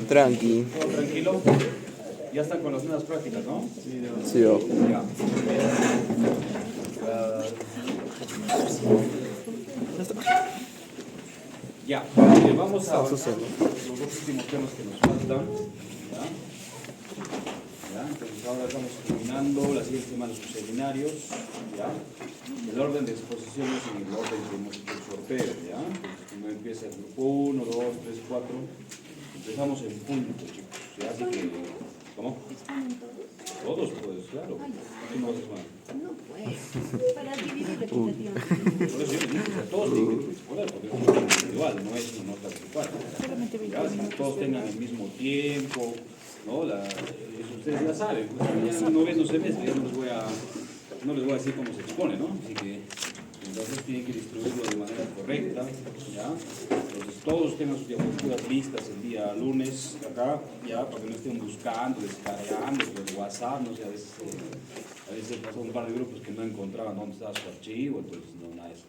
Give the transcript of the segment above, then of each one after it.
Tranqui. ¿Todo tranquilo? Ya están con las nuevas prácticas, ¿no? Sí, yo. Ya. Ya, vamos a avanzar los dos últimos temas que nos faltan. ¿Ya? Entonces ahora estamos terminando la siguiente semana de sus seminarios. ¿Ya? El orden de exposiciones en el orden que hemos hecho el sorteo. ¿Ya? Entonces, como empieza el grupo 1, 2, 3, 4. Empezamos en punto, chicos. ¿Ya? Así que, ¿cómo? Todos, pues, claro. Aquí no haces mal. No puedes, para dividir equitativamente. Por eso yo les dije, o sea, todos tienen que disponer, porque es un tema individual, no es una nota grupal. Ya, si todos tengan el mismo tiempo, ¿no? Eso ustedes ya saben, pues ya no ven los semestres, ya no les voy a decir cómo se expone, ¿no? Así que entonces tienen que distribuirlo de manera correcta, ¿ya? Entonces todos tengan sus diapositivas listas el día lunes acá, ya, para que no estén buscando, descargando el WhatsApp, no sé, a veces pasó un par de grupos que no encontraban dónde estaba su archivo, entonces no, nada de eso.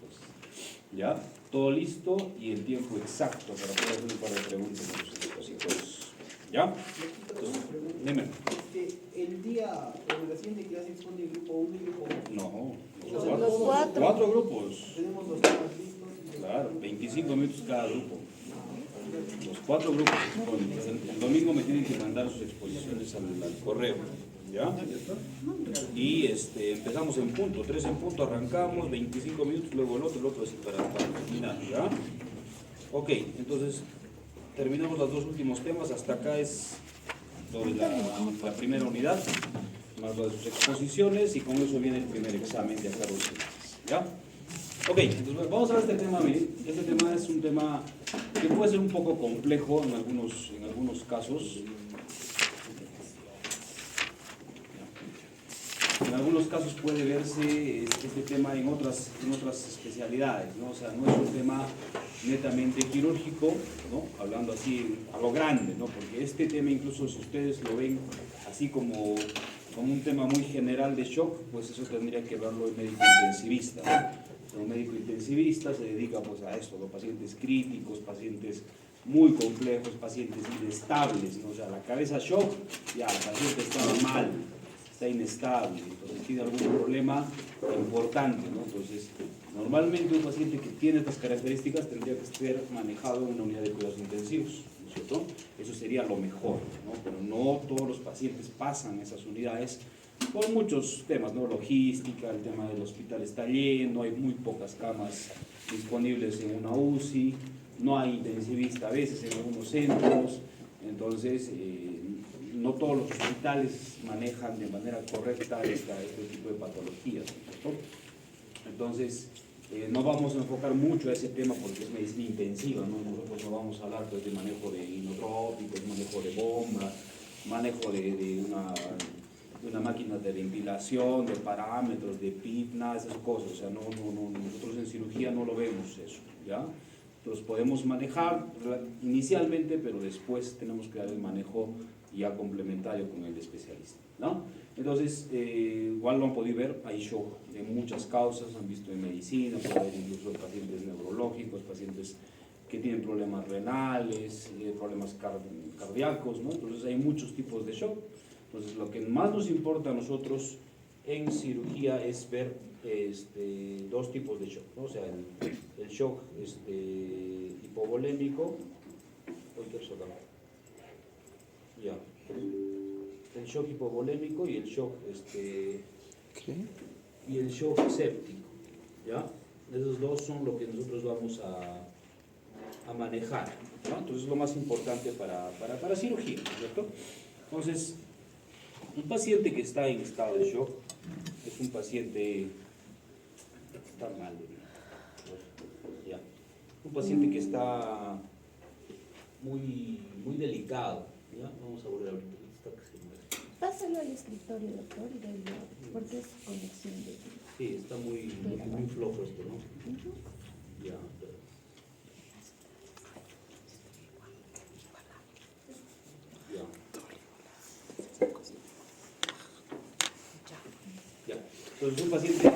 ¿Ya? Todo listo y el tiempo exacto para poder hacer un par de preguntas a los expositores. ¿Ya? Entonces, dime. El día, en la siguiente clase expone el grupo 1 y grupo 2. No, Los cuatro. 4 grupos. Tenemos los temas listos. Claro, 25 minutos cada grupo. Los 4 grupos exponen. El domingo me tienen que mandar sus exposiciones al correo. ¿Ya? Y empezamos en punto, 3 en punto, arrancamos, 25 minutos, luego el otro así para terminar. ¿Ya? Ok, entonces terminamos los dos últimos temas. Hasta acá es lo de la primera unidad, más lo de sus exposiciones, y con eso viene el primer examen de acá de ustedes. ¿Ya? Ok, entonces vamos a ver este tema. Miren, este tema es un tema que puede ser un poco complejo en algunos casos. En algunos casos puede verse este tema en otras especialidades, ¿no? O sea, no es un tema netamente quirúrgico, ¿no? Hablando así a lo grande, ¿no? Porque este tema, incluso si ustedes lo ven así como un tema muy general de shock, pues eso tendría que verlo el médico intensivista, ¿no? Un médico intensivista se dedica pues a esto, los pacientes críticos, pacientes muy complejos, pacientes inestables, ¿no? O sea, la cabeza shock, ya, el paciente está mal, está inestable, entonces tiene algún problema importante, ¿no? Entonces, normalmente un paciente que tiene estas características tendría que ser manejado en una unidad de cuidados intensivos, ¿no es cierto? Eso sería lo mejor, ¿no? Pero no todos los pacientes pasan esas unidades por muchos temas, ¿no? Logística, el tema del hospital está lleno, hay muy pocas camas disponibles en una UCI, no hay intensivista a veces en algunos centros, entonces no todos los hospitales manejan de manera correcta este tipo de patologías, ¿no? Entonces, no vamos a enfocar mucho a ese tema porque es medicina intensiva, ¿no? Nosotros no vamos a hablar pues, de manejo de inotrópicos, manejo de bomba, manejo de una máquina de ventilación, de parámetros, de PIP, nada de esas cosas. O sea, nosotros en cirugía no lo vemos eso, ¿ya? Los podemos manejar inicialmente, pero después tenemos que dar el manejo ya complementario con el especialista, ¿no? Entonces, igual lo han podido ver, hay shock de muchas causas, han visto en medicina, puede haber incluso pacientes neurológicos, pacientes que tienen problemas renales, problemas cardíacos, ¿no? Entonces hay muchos tipos de shock. Entonces lo que más nos importa a nosotros en cirugía es ver dos tipos de shock, ¿no? O sea, el shock hipovolémico, ya, el shock hipovolémico y el shock y el shock séptico, ¿ya? Esos dos son lo que nosotros vamos a manejar, ¿no? Entonces es lo más importante para cirugía, ¿cierto? Entonces, un paciente que está en estado de shock es un paciente que está mal, ¿ya? Un paciente que está muy delicado, ¿ya? Vamos a volver ahorita. Pásalo al escritorio, doctor, y de porque es conexión de... Sí, está muy flojo esto, ¿no? Ya, ya. Entonces, un paciente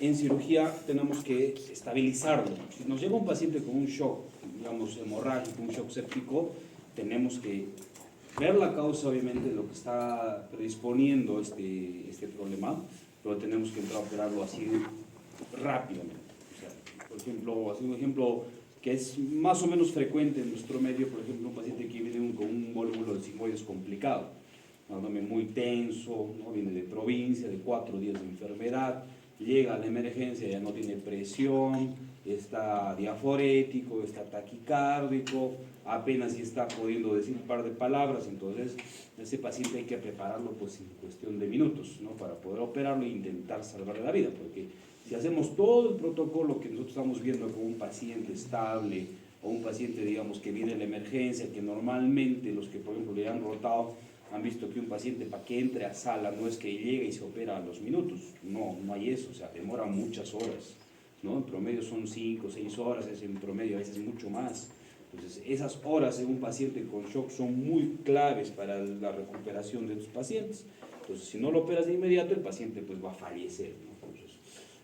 en cirugía tenemos que estabilizarlo. Si nos llega un paciente con un shock, digamos, hemorrágico, un shock séptico, tenemos que ver la causa, obviamente, de lo que está predisponiendo este problema, pero tenemos que entrar a operarlo así rápidamente. O sea, por ejemplo, así un ejemplo que es más o menos frecuente en nuestro medio, por ejemplo, un paciente que viene con un volúmulo de sigmoides complicado, un abdomen muy tenso, ¿no? Viene de provincia, de 4 días de enfermedad, llega a la emergencia, ya no tiene presión, está diaforético, está taquicárdico, apenas si está pudiendo decir un par de palabras, entonces ese paciente hay que prepararlo pues en cuestión de minutos, ¿no? Para poder operarlo e intentar salvarle la vida, porque si hacemos todo el protocolo que nosotros estamos viendo con un paciente estable o un paciente, digamos, que viene en la emergencia, que normalmente los que, por ejemplo, le han rotado han visto que un paciente para que entre a sala no es que llegue y se opera a los minutos, no hay eso, o sea, demora muchas horas, ¿no? En promedio son 5 o 6 horas, es en promedio a veces mucho más. Entonces, esas horas en un paciente con shock son muy claves para la recuperación de estos pacientes. Entonces, si no lo operas de inmediato, el paciente pues va a fallecer, ¿no? Entonces,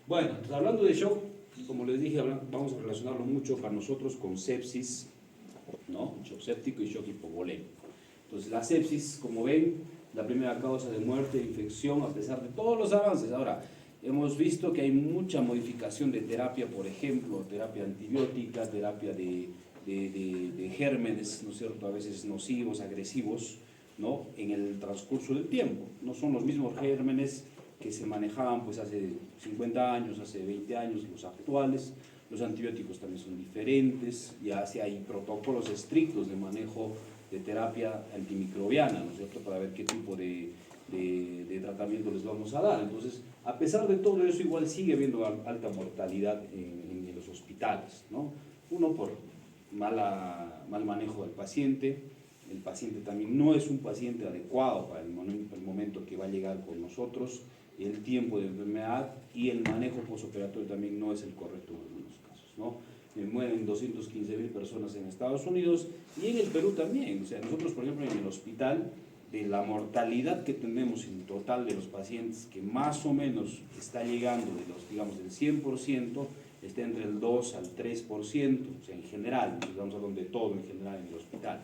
bueno, entonces, hablando de shock, como les dije, vamos a relacionarlo mucho para nosotros con sepsis, ¿no? Shock séptico y shock hipovolémico. Entonces, la sepsis, como ven, la primera causa de muerte, infección, a pesar de todos los avances. Ahora, hemos visto que hay mucha modificación de terapia, por ejemplo, terapia antibiótica, terapia de gérmenes, ¿no es cierto?, a veces nocivos, agresivos, ¿no?, en el transcurso del tiempo. No son los mismos gérmenes que se manejaban pues hace 50 años, hace 20 años, los actuales. Los antibióticos también son diferentes, ya hay protocolos estrictos de manejo de terapia antimicrobiana, ¿no es cierto?, para ver qué tipo de tratamiento les vamos a dar. Entonces, a pesar de todo eso, igual sigue habiendo alta mortalidad en los hospitales, ¿no? Uno, por mal manejo del paciente. El paciente también no es un paciente adecuado para el momento que va a llegar con nosotros, el tiempo de enfermedad y el manejo postoperatorio también no es el correcto en algunos casos, ¿no? Mueren 215.000 personas en Estados Unidos y en el Perú también. O sea, nosotros, por ejemplo, en el hospital, de la mortalidad que tenemos en total de los pacientes, que más o menos está llegando de los, digamos, del 100%, está entre el 2 al 3%, o sea, en general, estamos hablando de todo en general en el hospital,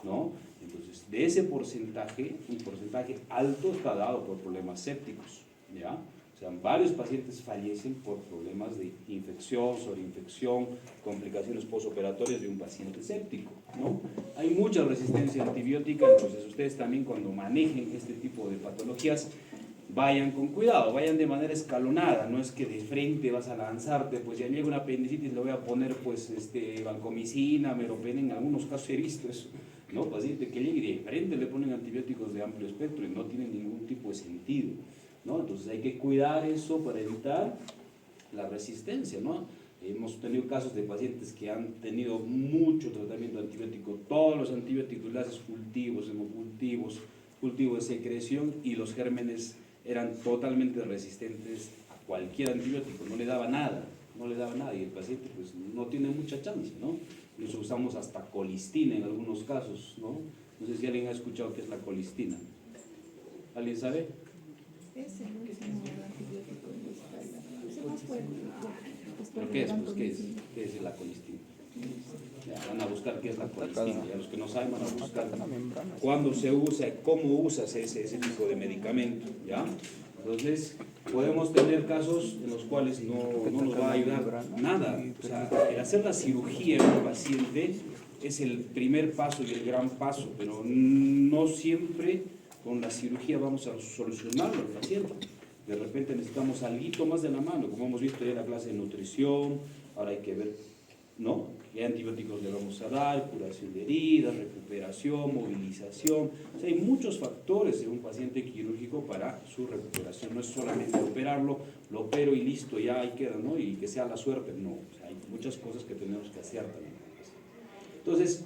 ¿no? Entonces, de ese porcentaje, un porcentaje alto está dado por problemas sépticos, ¿ya? O sea, varios pacientes fallecen por problemas de infección, sobreinfección, complicaciones postoperatorias de un paciente séptico, ¿no? Hay mucha resistencia antibiótica, entonces ustedes también cuando manejen este tipo de patologías, vayan con cuidado, vayan de manera escalonada, no es que de frente vas a lanzarte, pues ya llega una apendicitis, le voy a poner pues vancomicina, meropenem, en algunos casos he visto eso, ¿no? Paciente que llegue y de frente le ponen antibióticos de amplio espectro y no tienen ningún tipo de sentido, ¿no? Entonces hay que cuidar eso para evitar la resistencia, ¿no? Hemos tenido casos de pacientes que han tenido mucho tratamiento antibiótico, todos los antibióticos, le haces cultivos, hemocultivos, cultivo de secreción y los gérmenes eran totalmente resistentes a cualquier antibiótico, no le daba nada y el paciente pues no tiene mucha chance, ¿no? Incluso usamos hasta colistina en algunos casos, ¿no? No sé si alguien ha escuchado qué es la colistina. ¿Alguien sabe? Es el último antibiótico en la espalda. Es el más fuerte. ¿Pero qué es? Pues, ¿qué es la colistina? Ya, van a buscar qué es la colistina, y a los que no saben van a buscar cuándo se usa, cómo usas ese tipo de medicamento, ¿ya? Entonces, podemos tener casos en los cuales no nos va a ayudar nada. O sea, el hacer la cirugía en un paciente es el primer paso y el gran paso, pero no siempre con la cirugía vamos a solucionarlo al paciente. De repente necesitamos algo más de la mano, como hemos visto ya en la clase de nutrición. Ahora hay que ver, ¿no?, qué antibióticos le vamos a dar, curación de heridas, recuperación, movilización. O sea, hay muchos factores en un paciente quirúrgico para su recuperación. No es solamente operarlo, lo opero y listo, ya ahí queda, ¿no? Y que sea la suerte. No, o sea, hay muchas cosas que tenemos que hacer también. Entonces,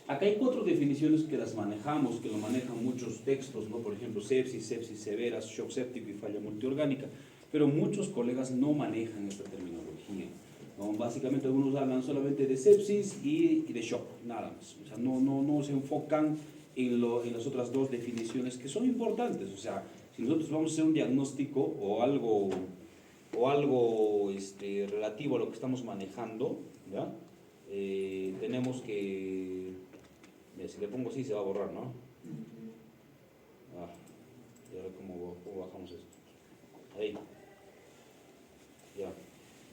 acá hay 4 definiciones que las manejamos, que lo manejan muchos textos, ¿no? Por ejemplo, sepsis, sepsis severa, shock séptico y falla multiorgánica, pero muchos colegas no manejan esta terminología, ¿no? Básicamente algunos hablan solamente de sepsis y de shock, nada más. O sea, no se enfocan en las otras 2 definiciones que son importantes. O sea, si nosotros vamos a hacer un diagnóstico o algo relativo a lo que estamos manejando, ¿ya? Tenemos que Si le pongo así se va a borrar, ¿no? Y ahora ¿cómo bajamos esto? Ahí. Ya.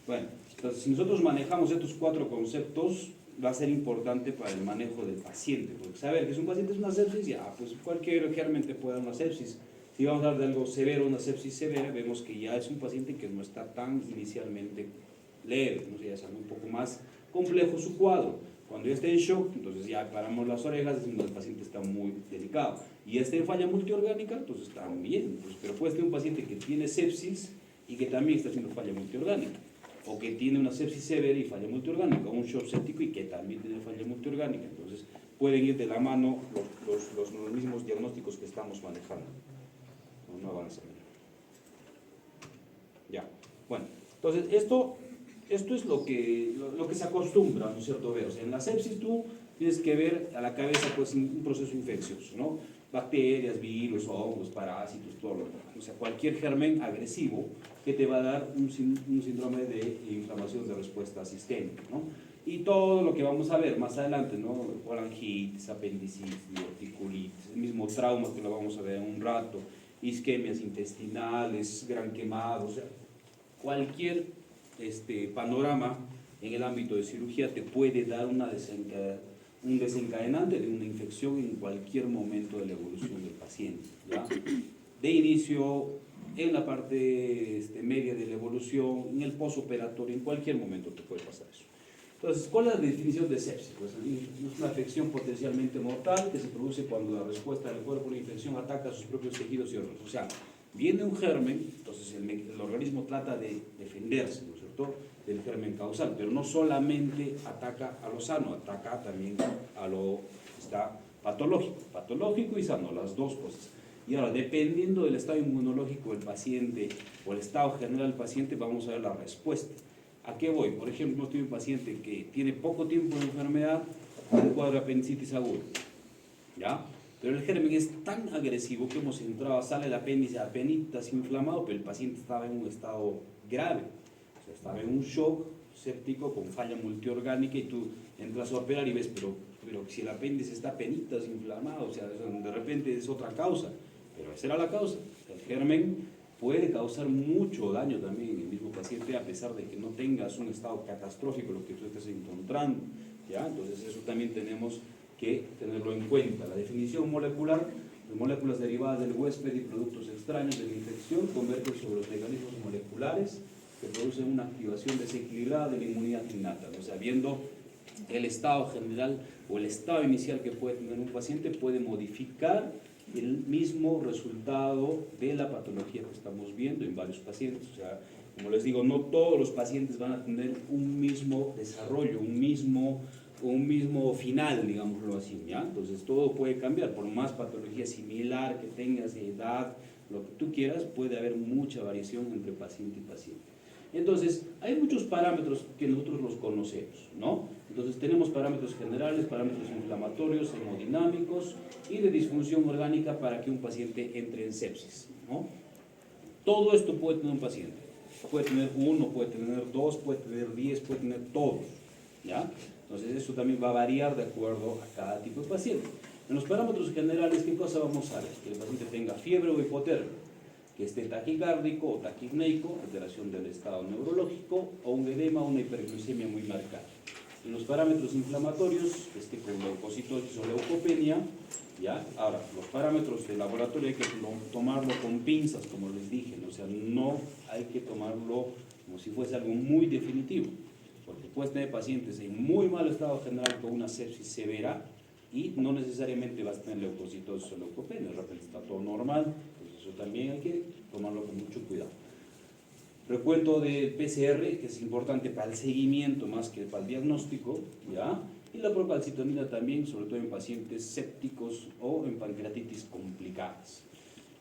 Bueno, entonces si nosotros manejamos estos 4 conceptos, va a ser importante para el manejo del paciente, porque saber que es un paciente es una sepsis, ya, pues cualquier germen te puede dar una sepsis. Si vamos a hablar de algo severo, una sepsis severa, vemos que ya es un paciente que no está tan inicialmente leve, ¿no? Ya es algo un poco más complejo su cuadro. Cuando ya está en shock, entonces ya paramos las orejas, decimos que el paciente está muy delicado. Y está en falla multiorgánica, entonces también, pues, pero puede ser un paciente que tiene sepsis y que también está haciendo falla multiorgánica, o que tiene una sepsis severa y falla multiorgánica, o un shock séptico y que también tiene falla multiorgánica. Entonces pueden ir de la mano los mismos diagnósticos que estamos manejando. No avanza. Ya, bueno, entonces esto es lo que se acostumbra, ¿no es cierto?, ver. O sea, en la sepsis tú tienes que ver a la cabeza pues un proceso infeccioso, ¿no? Bacterias, virus, hongos, parásitos, todo lo demás. O sea, cualquier germen agresivo que te va a dar un síndrome de inflamación de respuesta sistémica, ¿no? Y todo lo que vamos a ver más adelante, ¿no? Falangitis, apendicitis, diverticulitis, el mismo trauma que lo vamos a ver en un rato, isquemias intestinales, gran quemado, o sea, cualquier panorama en el ámbito de cirugía te puede dar un desencadenante de una infección en cualquier momento de la evolución del paciente, ¿ya? De inicio, en la parte media de la evolución, en el postoperatorio, en cualquier momento te puede pasar eso. Entonces, ¿cuál es la definición de sepsis? Pues es una afección potencialmente mortal que se produce cuando la respuesta del cuerpo a la infección ataca sus propios tejidos y órganos. O sea, viene un germen, entonces el organismo trata de defenderse, ¿no es cierto?, del germen causal, pero no solamente ataca a lo sano, ataca también a lo que está patológico y sano, las dos cosas. Y ahora, dependiendo del estado inmunológico del paciente o el estado general del paciente, vamos a ver la respuesta. ¿A qué voy? Por ejemplo, tengo un paciente que tiene poco tiempo de enfermedad, un cuadro de apendicitis agudo, ¿ya? Pero el germen es tan agresivo que hemos entrado, sale el apéndice apenas inflamado, pero el paciente estaba en un estado grave, o sea, estaba en un shock séptico con falla multiorgánica y tú entras a operar y ves, pero si el apéndice está apenas inflamado, o sea, de repente es otra causa, pero esa era la causa. El germen puede causar mucho daño también en el mismo paciente, a pesar de que no tengas un estado catastrófico, lo que tú estés encontrando, ¿ya? Entonces eso también tenemos que tenerlo en cuenta. La definición molecular, las moléculas derivadas del huésped y productos extraños de la infección convergen sobre los mecanismos moleculares que producen una activación desequilibrada de la inmunidad innata. O sea, viendo el estado general o el estado inicial que puede tener un paciente, puede modificar el mismo resultado de la patología que estamos viendo en varios pacientes. O sea, como les digo, no todos los pacientes van a tener un mismo desarrollo, un mismo final, digámoslo así, ¿ya? Entonces todo puede cambiar, por más patología similar que tengas, de edad, lo que tú quieras, puede haber mucha variación entre paciente y paciente. Entonces, hay muchos parámetros que nosotros los conocemos, ¿no? Entonces tenemos parámetros generales, parámetros inflamatorios, hemodinámicos y de disfunción orgánica para que un paciente entre en sepsis, ¿no? Todo esto puede tener un paciente. Puede tener 1, puede tener 2, puede tener 10, puede tener todos, ¿ya? Entonces eso también va a variar de acuerdo a cada tipo de paciente. En los parámetros generales, ¿qué cosa vamos a ver? Que el paciente tenga fiebre o hipotermia, que esté taquicárdico o taquipneico, alteración del estado neurológico, o un edema o una hiperglucemia muy marcada. En los parámetros inflamatorios, que esté con leucocitosis o leucopenia, ¿ya? Ahora, los parámetros de laboratorio hay que tomarlo con pinzas, como les dije, ¿no? O sea, no hay que tomarlo como si fuese algo muy definitivo, porque puedes tener pacientes en muy mal estado general con una sepsis severa y no necesariamente vas a tener leucocitosis o leucopenia, de repente está todo normal, entonces eso también hay que tomarlo con mucho cuidado. Recuento del PCR, que es importante para el seguimiento más que para el diagnóstico, ¿ya? Y la procalcitonina también, sobre todo en pacientes sépticos o en pancreatitis complicadas.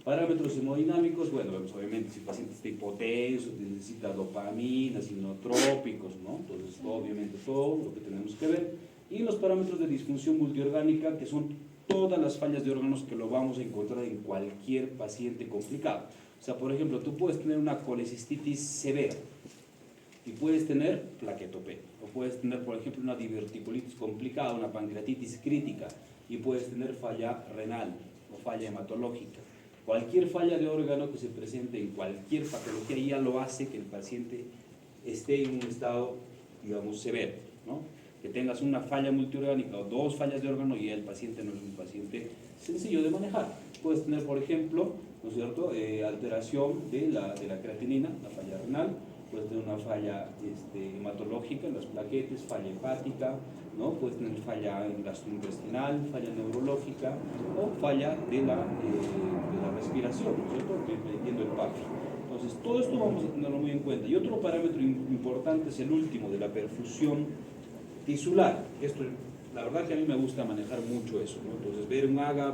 Parámetros hemodinámicos, bueno, obviamente si el paciente está hipotenso, necesita dopamina, sinotrópicos, ¿no? Entonces, obviamente todo lo que tenemos que ver. Y los parámetros de disfunción multiorgánica, que son todas las fallas de órganos que lo vamos a encontrar en cualquier paciente complicado. O sea, por ejemplo, tú puedes tener una colecistitis severa y puedes tener plaquetopenia, o puedes tener, por ejemplo, una diverticulitis complicada, una pancreatitis crítica, y puedes tener falla renal o falla hematológica. Cualquier falla de órgano que se presente en cualquier patología ya lo hace que el paciente esté en un estado, digamos, severo, ¿no? Que tengas una falla multiorgánica o dos fallas de órgano y el paciente no es un paciente sencillo de manejar. Puedes tener, por ejemplo, ¿no es cierto?, alteración de la creatinina, la falla renal, puedes tener una falla hematológica en las plaquetas, falla hepática, ¿no? Puedes tener falla gastrointestinal, falla neurológica o falla de la respiración, ¿no es cierto?, dependiendo del PAFI. Entonces, todo esto vamos a tenerlo muy en cuenta. Y otro parámetro importante es el último, de la perfusión tisular. Esto, la verdad que a mí me gusta manejar mucho eso, ¿no? Entonces, ver un AGA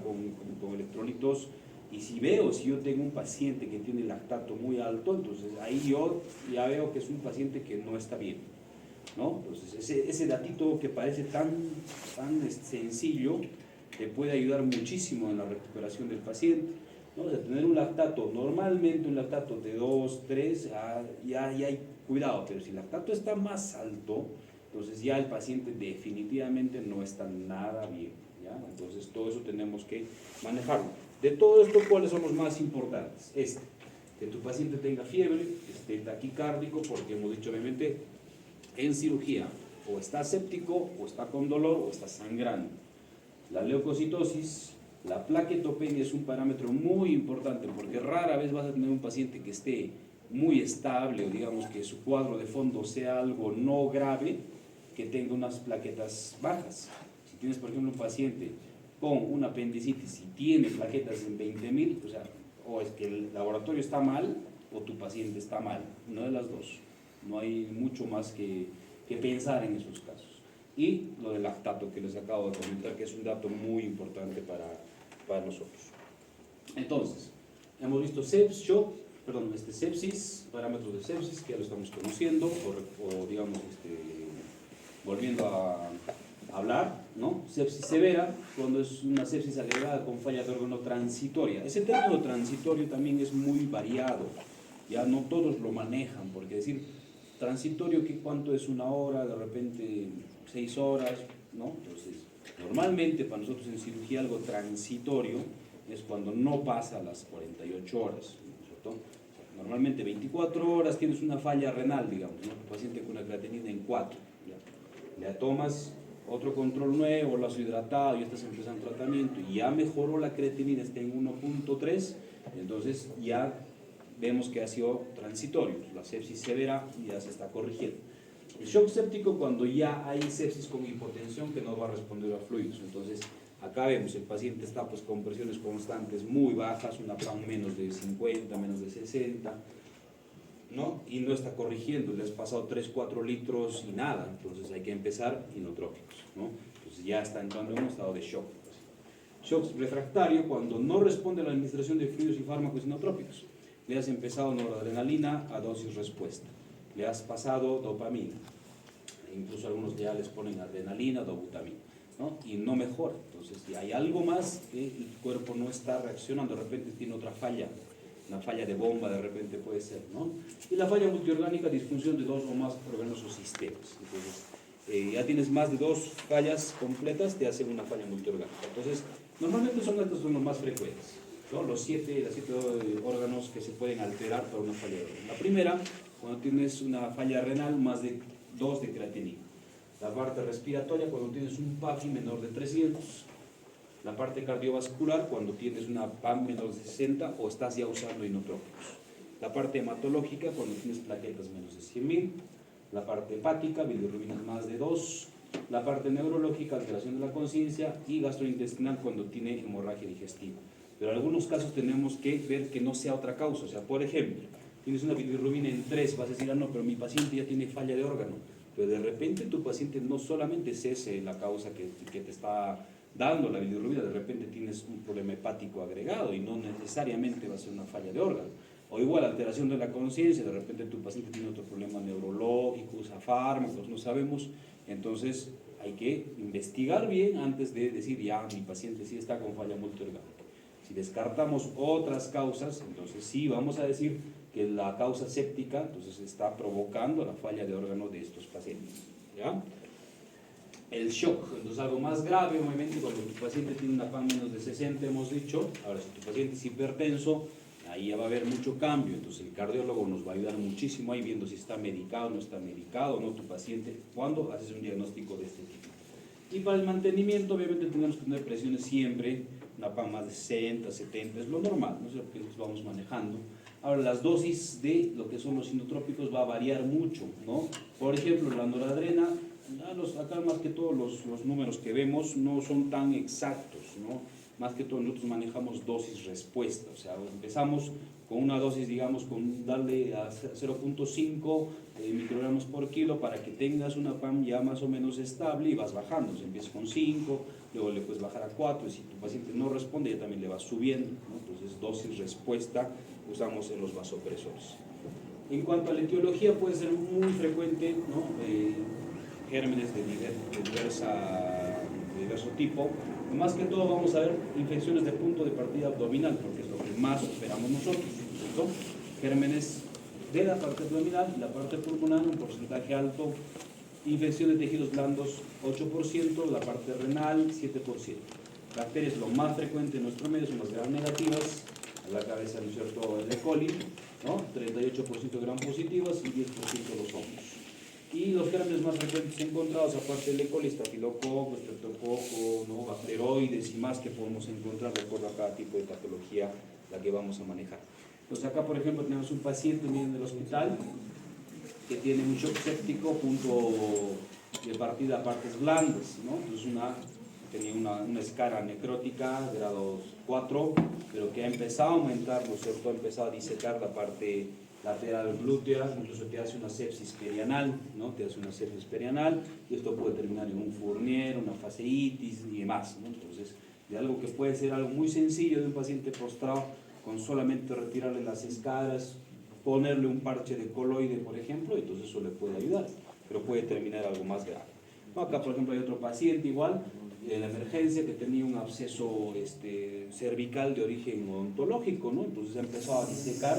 con electrolitos, y si yo tengo un paciente que tiene lactato muy alto, entonces ahí yo ya veo que es un paciente que no está bien, ¿no? Entonces, ese datito que parece tan sencillo, te puede ayudar muchísimo en la recuperación del paciente, ¿no? O sea, tener un lactato, normalmente un lactato de 2, 3, ya hay cuidado, pero si el lactato está más alto, entonces ya el paciente definitivamente no está nada bien, ¿ya? Entonces todo eso tenemos que manejarlo. De todo esto, ¿cuáles son los más importantes? Que tu paciente tenga fiebre, esté taquicárdico, porque hemos dicho obviamente en cirugía o está séptico, o está con dolor, o está sangrando. La leucocitosis, la plaquetopenia es un parámetro muy importante, porque rara vez vas a tener un paciente que esté muy estable, o digamos que su cuadro de fondo sea algo no grave, que tenga unas plaquetas bajas. Si tienes, por ejemplo, un paciente con una apendicitis y tiene plaquetas en 20.000, o sea, o es que el laboratorio está mal o tu paciente está mal, una de las dos. No hay mucho más que pensar en esos casos. Y lo del lactato que les acabo de comentar, que es un dato muy importante para nosotros. Entonces, hemos visto sepsis, parámetros de sepsis, que ya lo estamos conociendo, o digamos, volviendo a hablar, ¿no? Sepsis severa, cuando es una sepsis agregada con falla de órgano transitoria. Ese término transitorio también es muy variado, ya no todos lo manejan, porque decir transitorio, ¿cuánto es una hora? De repente 6 horas, ¿no? Entonces, normalmente para nosotros en cirugía algo transitorio es cuando no pasa las 48 horas, ¿no es cierto? Normalmente 24 horas tienes una falla renal, digamos, ¿no? Un paciente con una creatinina en 4, ¿ya? Le tomas otro control nuevo, lo has hidratado y estás empezando tratamiento y ya mejoró la creatinina, está en 1.3, entonces ya vemos que ha sido transitorio, la sepsis severa ya se está corrigiendo. El shock séptico, cuando ya hay sepsis con hipotensión que no va a responder a fluidos, entonces acá vemos el paciente está pues con presiones constantes muy bajas, una PAN menos de 50, menos de 60, ¿no? Y no está corrigiendo, le has pasado 3, 4 litros y nada, entonces hay que empezar inotrópicos, ¿no? Entonces ya está entrando en un estado de shock. Shock refractario, cuando no responde a la administración de fluidos y fármacos inotrópicos. Le has empezado noradrenalina a dosis respuesta, le has pasado dopamina, incluso algunos ya les ponen adrenalina, dobutamina, ¿no? Y no mejora. Entonces, si hay algo más que el cuerpo no está reaccionando, de repente tiene otra falla, una falla de bomba de repente puede ser, ¿no? Y la falla multiorgánica, disfunción de 2 o más órganos o sistemas. Entonces, ya tienes más de 2 fallas completas, te hacen una falla multiorgánica. Entonces, normalmente estos son los más frecuentes, ¿no? Los 7 órganos que se pueden alterar por una falla de órgano. La primera, cuando tienes una falla renal, más de 2 de creatinina. La parte respiratoria, cuando tienes un PAFI menor de 300. La parte cardiovascular, cuando tienes una PAM menor de 60 o estás ya usando inotrópicos. La parte hematológica, cuando tienes plaquetas menos de 100.000. La parte hepática, bilirrubinas más de 2. La parte neurológica, alteración de la conciencia. Y gastrointestinal, cuando tiene hemorragia digestiva. Pero en algunos casos tenemos que ver que no sea otra causa. O sea, por ejemplo, tienes una bilirrubina en 3, vas a decir, no, pero mi paciente ya tiene falla de órgano. Pero de repente tu paciente no solamente es esa la causa que te está dando la bilirrubina, de repente tienes un problema hepático agregado y no necesariamente va a ser una falla de órgano. O igual, alteración de la conciencia, de repente tu paciente tiene otro problema neurológico, usa fármacos, no sabemos. Entonces hay que investigar bien antes de decir, ya, mi paciente sí está con falla multiorgánica. Si descartamos otras causas, entonces sí vamos a decir que la causa séptica entonces está provocando la falla de órgano de estos pacientes, ¿ya? el shock. Entonces algo más grave, obviamente, cuando tu paciente tiene una PAM menos de 60, hemos dicho. Ahora, si tu paciente es hipertenso, ahí ya va a haber mucho cambio. Entonces el cardiólogo nos va a ayudar muchísimo ahí viendo si está medicado, no está medicado, no tu paciente, cuando haces un diagnóstico de este tipo. Y para el mantenimiento, obviamente, tenemos que tener presiones siempre, una PAM más de 60, 70, es lo normal, ¿no? Es lo que nos vamos manejando. Ahora, las dosis de lo que son los inotrópicos va a variar mucho, ¿no? Por ejemplo, la noradrena, acá más que todos los números que vemos no son tan exactos, ¿no? Más que todo nosotros manejamos dosis-respuesta, o sea, empezamos con una dosis, digamos, con darle a 0.5 microgramos por kilo para que tengas una PAM ya más o menos estable y vas bajando, o sea, empiezas con 5, luego le puedes bajar a 4, y si tu paciente no responde ya también le vas subiendo, ¿no? Entonces dosis-respuesta usamos en los vasopresores. En cuanto a la etiología, puede ser muy frecuente, ¿no? Gérmenes de diverso tipo. Más que todo vamos a ver infecciones de punto de partida abdominal, porque es lo que más esperamos nosotros, ¿no? Gérmenes de la parte abdominal, la parte pulmonar, un porcentaje alto. Infección de tejidos blandos, 8%, la parte renal, 7%. Bacterias, lo más frecuente en nuestro medio son las gram negativas, a la cabeza, ¿no es cierto?, el E. coli, ¿no? 38% gram positivas y 10% los hongos. Y los gérmenes más frecuentes encontrados, aparte del E. coli, estafilococo, estreptococo, ¿no? Bacteroides y más que podemos encontrar de acuerdo a cada tipo de patología la que vamos a manejar. Entonces acá, por ejemplo, tenemos un paciente en el hospital que tiene un shock séptico, punto de partida a partes blandas, ¿no? Entonces tenía una escara necrótica, grado 4, pero que ha empezado a aumentar, ¿no es cierto?, ha empezado a disecar la parte lateral glútea, incluso te hace una sepsis perianal, ¿no? Te hace una sepsis perianal, y esto puede terminar en un Fournier, una fasciitis y demás, ¿no? Entonces, de algo que puede ser algo muy sencillo de un paciente postrado, con solamente retirarle las escaras, ponerle un parche de coloide, por ejemplo, entonces eso le puede ayudar, pero puede terminar algo más grave. Acá, por ejemplo, hay otro paciente igual, en la emergencia, que tenía un absceso cervical de origen odontológico, ¿no? Entonces ha empezado a disecar,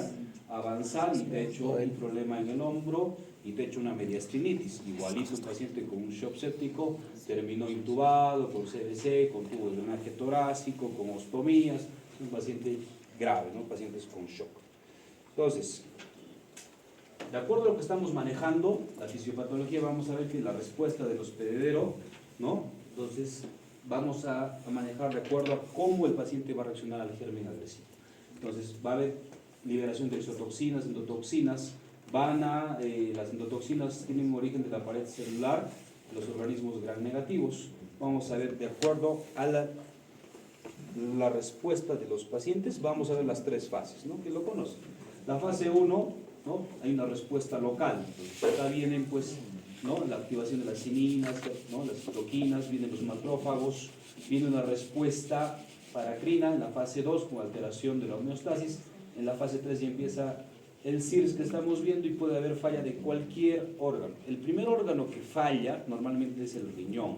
a avanzar, y te ha hecho un problema en el hombro, y te ha hecho una mediastinitis. Igualito un paciente con un shock séptico, terminó intubado, con CBC, con tubo de drenaje torácico, con ostomías, un paciente grave, ¿no? Pacientes con shock. Entonces, de acuerdo a lo que estamos manejando, la fisiopatología, vamos a ver que la respuesta del hospedero, ¿no? Entonces, vamos a manejar de acuerdo a cómo el paciente va a reaccionar al germen agresivo. Entonces, va a haber liberación de exotoxinas, endotoxinas. Las endotoxinas tienen un origen de la pared celular, los organismos gram negativos. Vamos a ver, de acuerdo a la respuesta de los pacientes, vamos a ver las tres fases, ¿no? Que lo conocen. La fase 1, ¿no? Hay una respuesta local. Entonces, acá vienen, pues, ¿no?, la activación de las cininas, ¿no?, las citoquinas, vienen los macrófagos, viene una respuesta paracrina en la fase 2 con alteración de la homeostasis. En la fase 3 ya empieza el CIRS que estamos viendo, y puede haber falla de cualquier órgano. El primer órgano que falla normalmente es el riñón,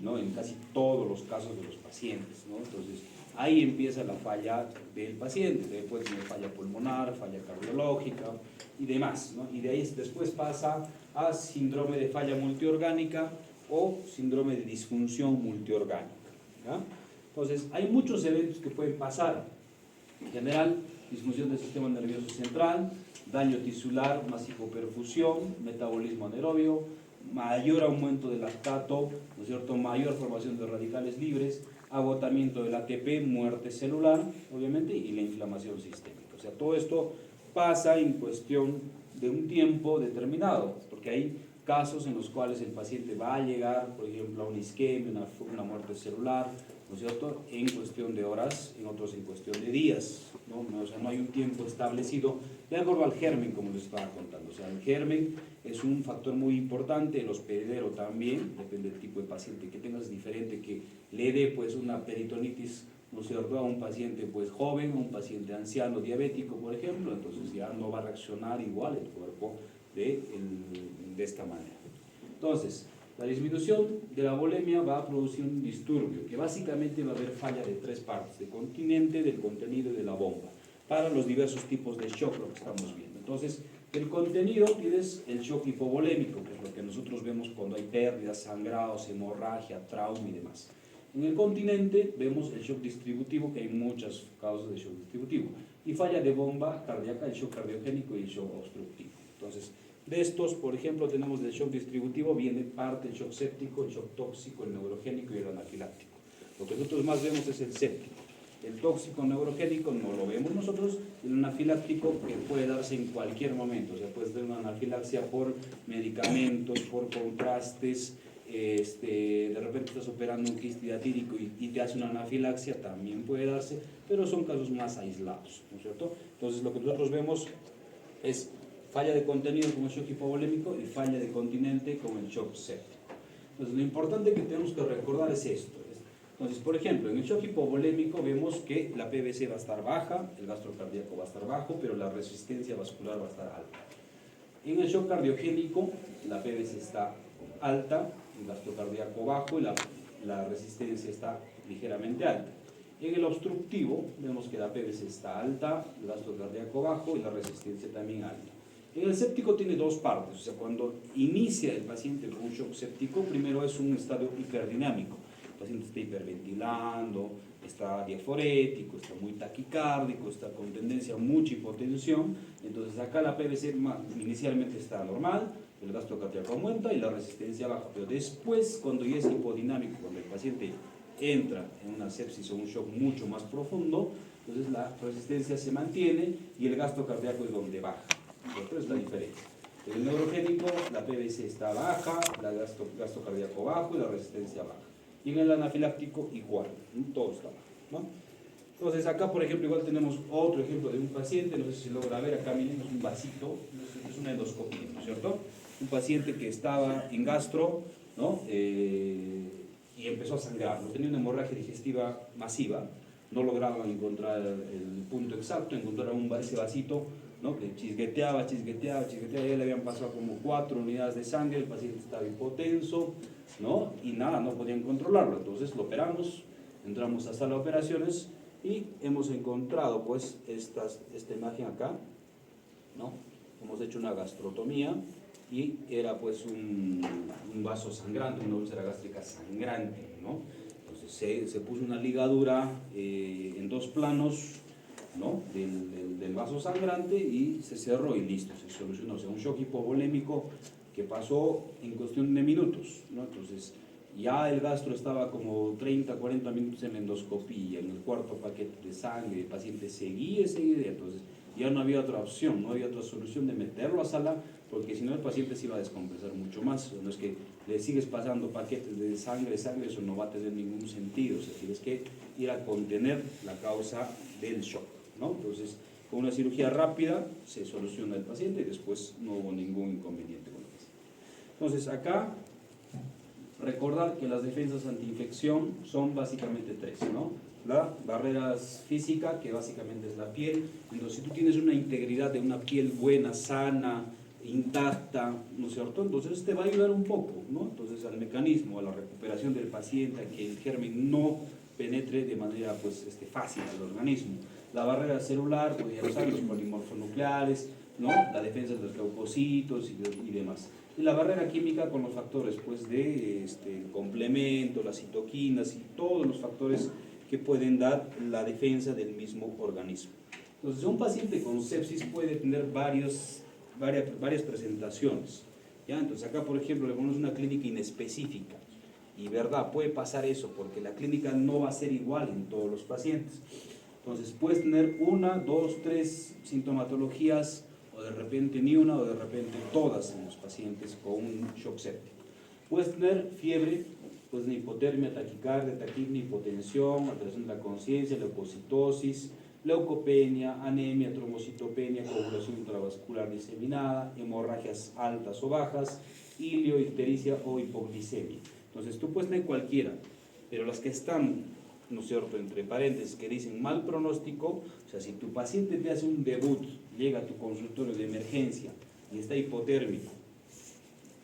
¿no?, en casi todos los casos de los pacientes, ¿no? Entonces ahí empieza la falla del paciente. Después tiene falla pulmonar, falla cardiológica y demás, ¿no? Y de ahí después pasa a síndrome de falla multiorgánica o síndrome de disfunción multiorgánica, ¿ya? Entonces hay muchos eventos que pueden pasar. En general, disfunción del sistema nervioso central, daño tisular más hipoperfusión, metabolismo anaerobio, mayor aumento del lactato, ¿no es cierto?, mayor formación de radicales libres, agotamiento del ATP, muerte celular, obviamente, y la inflamación sistémica. O sea, todo esto pasa en cuestión de un tiempo determinado, porque hay casos en los cuales el paciente va a llegar, por ejemplo, a una isquemia, una muerte celular, ¿no es cierto?, en cuestión de horas, en otros en cuestión de días, ¿no? O sea, no hay un tiempo establecido de acuerdo al germen, como les estaba contando. O sea, el germen es un factor muy importante, el hospedero también, depende del tipo de paciente que tengas, es diferente que le dé, pues, una peritonitis, ¿no es cierto?, a un paciente, pues, joven, a un paciente anciano diabético, por ejemplo. Entonces ya no va a reaccionar igual el cuerpo de esta manera. Entonces, la disminución de la volemia va a producir un disturbio, que básicamente va a haber falla de tres partes: del continente, del contenido y de la bomba, para los diversos tipos de shock, lo que estamos viendo. Entonces, El contenido tienes el shock hipovolémico, que es lo que nosotros vemos cuando hay pérdidas, sangrados, hemorragia, trauma y demás. En el continente vemos el shock distributivo, que hay muchas causas de shock distributivo. Y falla de bomba cardíaca, el shock cardiogénico y el shock obstructivo. Entonces, de estos, por ejemplo, tenemos del shock distributivo, viene parte el shock séptico, el shock tóxico, el neurogénico y el anafiláctico. Lo que nosotros más vemos es el séptico. El tóxico neurogénico no lo vemos nosotros, el anafiláctico que puede darse en cualquier momento, o sea, puede ser una anafilaxia por medicamentos, por contrastes, de repente estás operando un quiste diatírico y te hace una anafilaxia, también puede darse, pero son casos más aislados, ¿no es cierto? Entonces lo que nosotros vemos es falla de contenido con el shock hipovolémico y falla de continente con el shock séptico. Entonces lo importante que tenemos que recordar es esto. Entonces, por ejemplo, en el shock hipovolémico vemos que la PVC va a estar baja, el gasto cardíaco va a estar bajo, pero la resistencia vascular va a estar alta. En el shock cardiogénico, la PVC está alta, el gasto cardíaco bajo y la resistencia está ligeramente alta. En el obstructivo, vemos que la PVC está alta, el gasto cardíaco bajo y la resistencia también alta. En el séptico tiene dos partes, o sea, cuando inicia el paciente con un shock séptico, primero es un estadio hiperdinamico. El paciente está hiperventilando, está diaforético, está muy taquicárdico, está con tendencia a mucha hipotensión. Entonces acá la PVC inicialmente está normal, el gasto cardíaco aumenta y la resistencia baja. Pero después, cuando ya es hipodinámico, cuando el paciente entra en una sepsis o un shock mucho más profundo, entonces la resistencia se mantiene y el gasto cardíaco es donde baja. Esta es la diferencia. En el neurogénico la PVC está baja, el gasto cardíaco bajo y la resistencia baja. Y en el anafiláctico igual, todo está bajo, ¿no? Entonces acá, por ejemplo, igual tenemos otro ejemplo de un paciente, no sé si se logra ver, acá miremos un vasito, es una endoscopia, ¿no es cierto? Un paciente que estaba en gastro, ¿no? Y empezó a sangrar, ¿no? Tenía una hemorragia digestiva masiva, no lograban encontrar el punto exacto, encontraron ese vasito, ¿no? Que chisgueteaba, ya le habían pasado como 4 unidades de sangre, el paciente estaba hipotenso, ¿no? Y nada, no podían controlarlo. Entonces lo operamos, entramos a sala de operaciones y hemos encontrado pues esta imagen acá, ¿no? Hemos hecho una gastrotomía y era pues un vaso sangrante, una úlcera gástrica sangrante, ¿no? Entonces se puso una ligadura en 2 planos, ¿no? del vaso sangrante y se cerró y listo, se solucionó. O sea, un shock hipovolémico que pasó en cuestión de minutos, ¿no? Entonces ya el gastro estaba como 30, 40 minutos en la endoscopía, en el cuarto paquete de sangre, el paciente seguía, entonces ya no había otra opción, no había otra solución de meterlo a sala, porque si no el paciente se iba a descompensar mucho más. No es que le sigues pasando paquetes de sangre, eso no va a tener ningún sentido. O sea, tienes que ir a contener la causa del shock, ¿no? Entonces, con una cirugía rápida se soluciona el paciente y después no hubo ningún inconveniente con el paciente. Entonces, acá, recordar que las defensas antiinfección son básicamente 3, ¿no? La barrera física, que básicamente es la piel. Entonces, si tú tienes una integridad de una piel buena, sana, intacta, ¿no es cierto? Entonces te va a ayudar un poco, ¿no? Entonces al mecanismo, a la recuperación del paciente, a que el germen no penetre de manera pues, fácil al organismo. La barrera celular, pues ya lo saben, los polimorfonucleares, ¿no? La defensa de los leucocitos y demás. Y la barrera química con los factores pues, de complemento, las citoquinas y todos los factores que pueden dar la defensa del mismo organismo. Entonces un paciente con sepsis puede tener varias presentaciones, ¿ya? Entonces acá por ejemplo le ponemos una clínica inespecífica y verdad, puede pasar eso porque la clínica no va a ser igual en todos los pacientes. Entonces puedes tener 1, 2, 3 sintomatologías o de repente ni una o de repente todas en los pacientes con un shock séptico. Puedes tener fiebre, pues de hipotermia, taquicardia, taquipnea, hipotensión, alteración de la conciencia, leucocitosis, leucopenia, anemia, trombocitopenia, coagulación intravascular diseminada, hemorragias altas o bajas, ilio, ictericia o hipoglicemia. Entonces tú puedes tener cualquiera, pero las que están, ¿no es cierto?, entre paréntesis, que dicen mal pronóstico, o sea, si tu paciente te hace un debut, llega a tu consultorio de emergencia y está hipotérmico,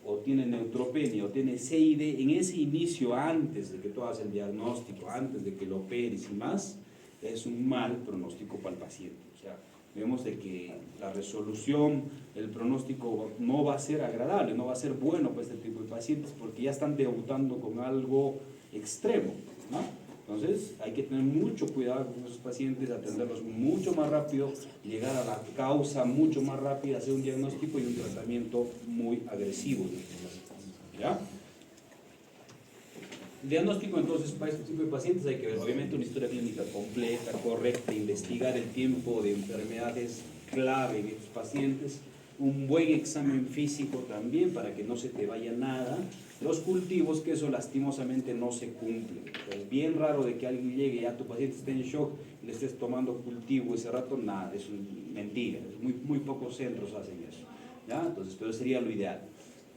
o tiene neutropenia, o tiene CID, en ese inicio, antes de que tú hagas el diagnóstico, antes de que lo operes y más, es un mal pronóstico para el paciente. O sea, vemos de que la resolución, el pronóstico no va a ser agradable, no va a ser bueno para este tipo de pacientes porque ya están debutando con algo extremo, ¿no? Entonces hay que tener mucho cuidado con esos pacientes, atenderlos mucho más rápido, llegar a la causa mucho más rápido, hacer un diagnóstico y un tratamiento muy agresivo. ¿Ya? El diagnóstico entonces para este tipo de pacientes hay que ver obviamente una historia clínica completa, correcta, investigar el tiempo de enfermedades clave en estos pacientes, un buen examen físico también para que no se te vaya nada, los cultivos que eso lastimosamente no se cumple, es bien raro de que alguien llegue y ya tu paciente esté en shock y le estés tomando cultivo ese rato, nada, es mentira, muy pocos centros hacen eso, ¿ya? Entonces, pero sería lo ideal.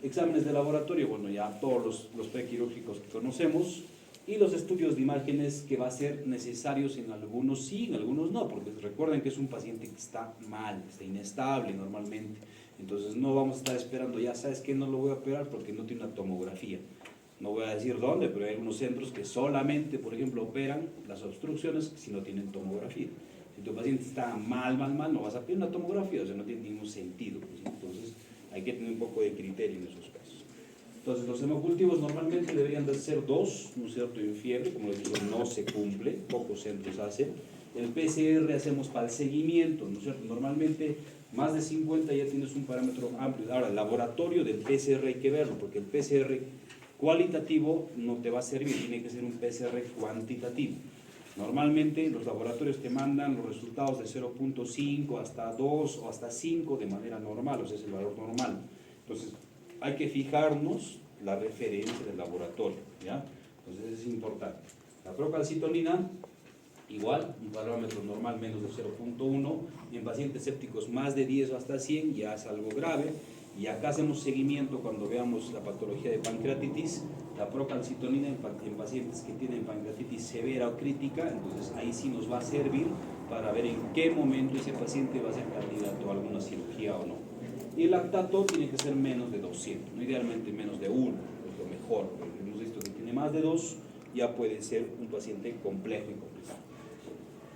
Exámenes de laboratorio, bueno, ya todos los prequirúrgicos que conocemos, y los estudios de imágenes que va a ser necesarios en algunos sí, en algunos no, porque recuerden que es un paciente que está mal, está inestable normalmente, entonces no vamos a estar esperando, ya sabes que no lo voy a operar porque no tiene una tomografía, no voy a decir dónde, pero hay algunos centros que solamente, por ejemplo, operan las obstrucciones si no tienen tomografía. Si tu paciente está mal, no vas a pedir una tomografía, o sea, no tiene ningún sentido, pues, entonces hay que tener un poco de criterio en esos casos. Entonces, los hemocultivos normalmente deberían de ser 2, ¿no es cierto?, en fiebre, como les digo, no se cumple, pocos centros hacen. El PCR hacemos para el seguimiento, ¿no es cierto?, normalmente más de 50 ya tienes un parámetro amplio. Ahora, el laboratorio del PCR hay que verlo, porque el PCR cualitativo no te va a servir, tiene que ser un PCR cuantitativo. Normalmente los laboratorios te mandan los resultados de 0.5 hasta 2 o hasta 5 de manera normal, o sea, es el valor normal. Entonces, hay que fijarnos la referencia del laboratorio, ¿ya? Entonces, es importante. La procalcitonina, igual, un parámetro normal menos de 0.1, en pacientes sépticos más de 10 o hasta 100 ya es algo grave, y acá hacemos seguimiento cuando veamos la patología de pancreatitis, la procalcitonina en pacientes que tienen pancreatitis severa o crítica, entonces ahí sí nos va a servir para ver en qué momento ese paciente va a ser candidato a alguna cirugía o no. Y el lactato tiene que ser menos de 200, no idealmente menos de 1, es lo mejor, porque hemos visto que tiene más de 2, ya puede ser un paciente complejo y complicado.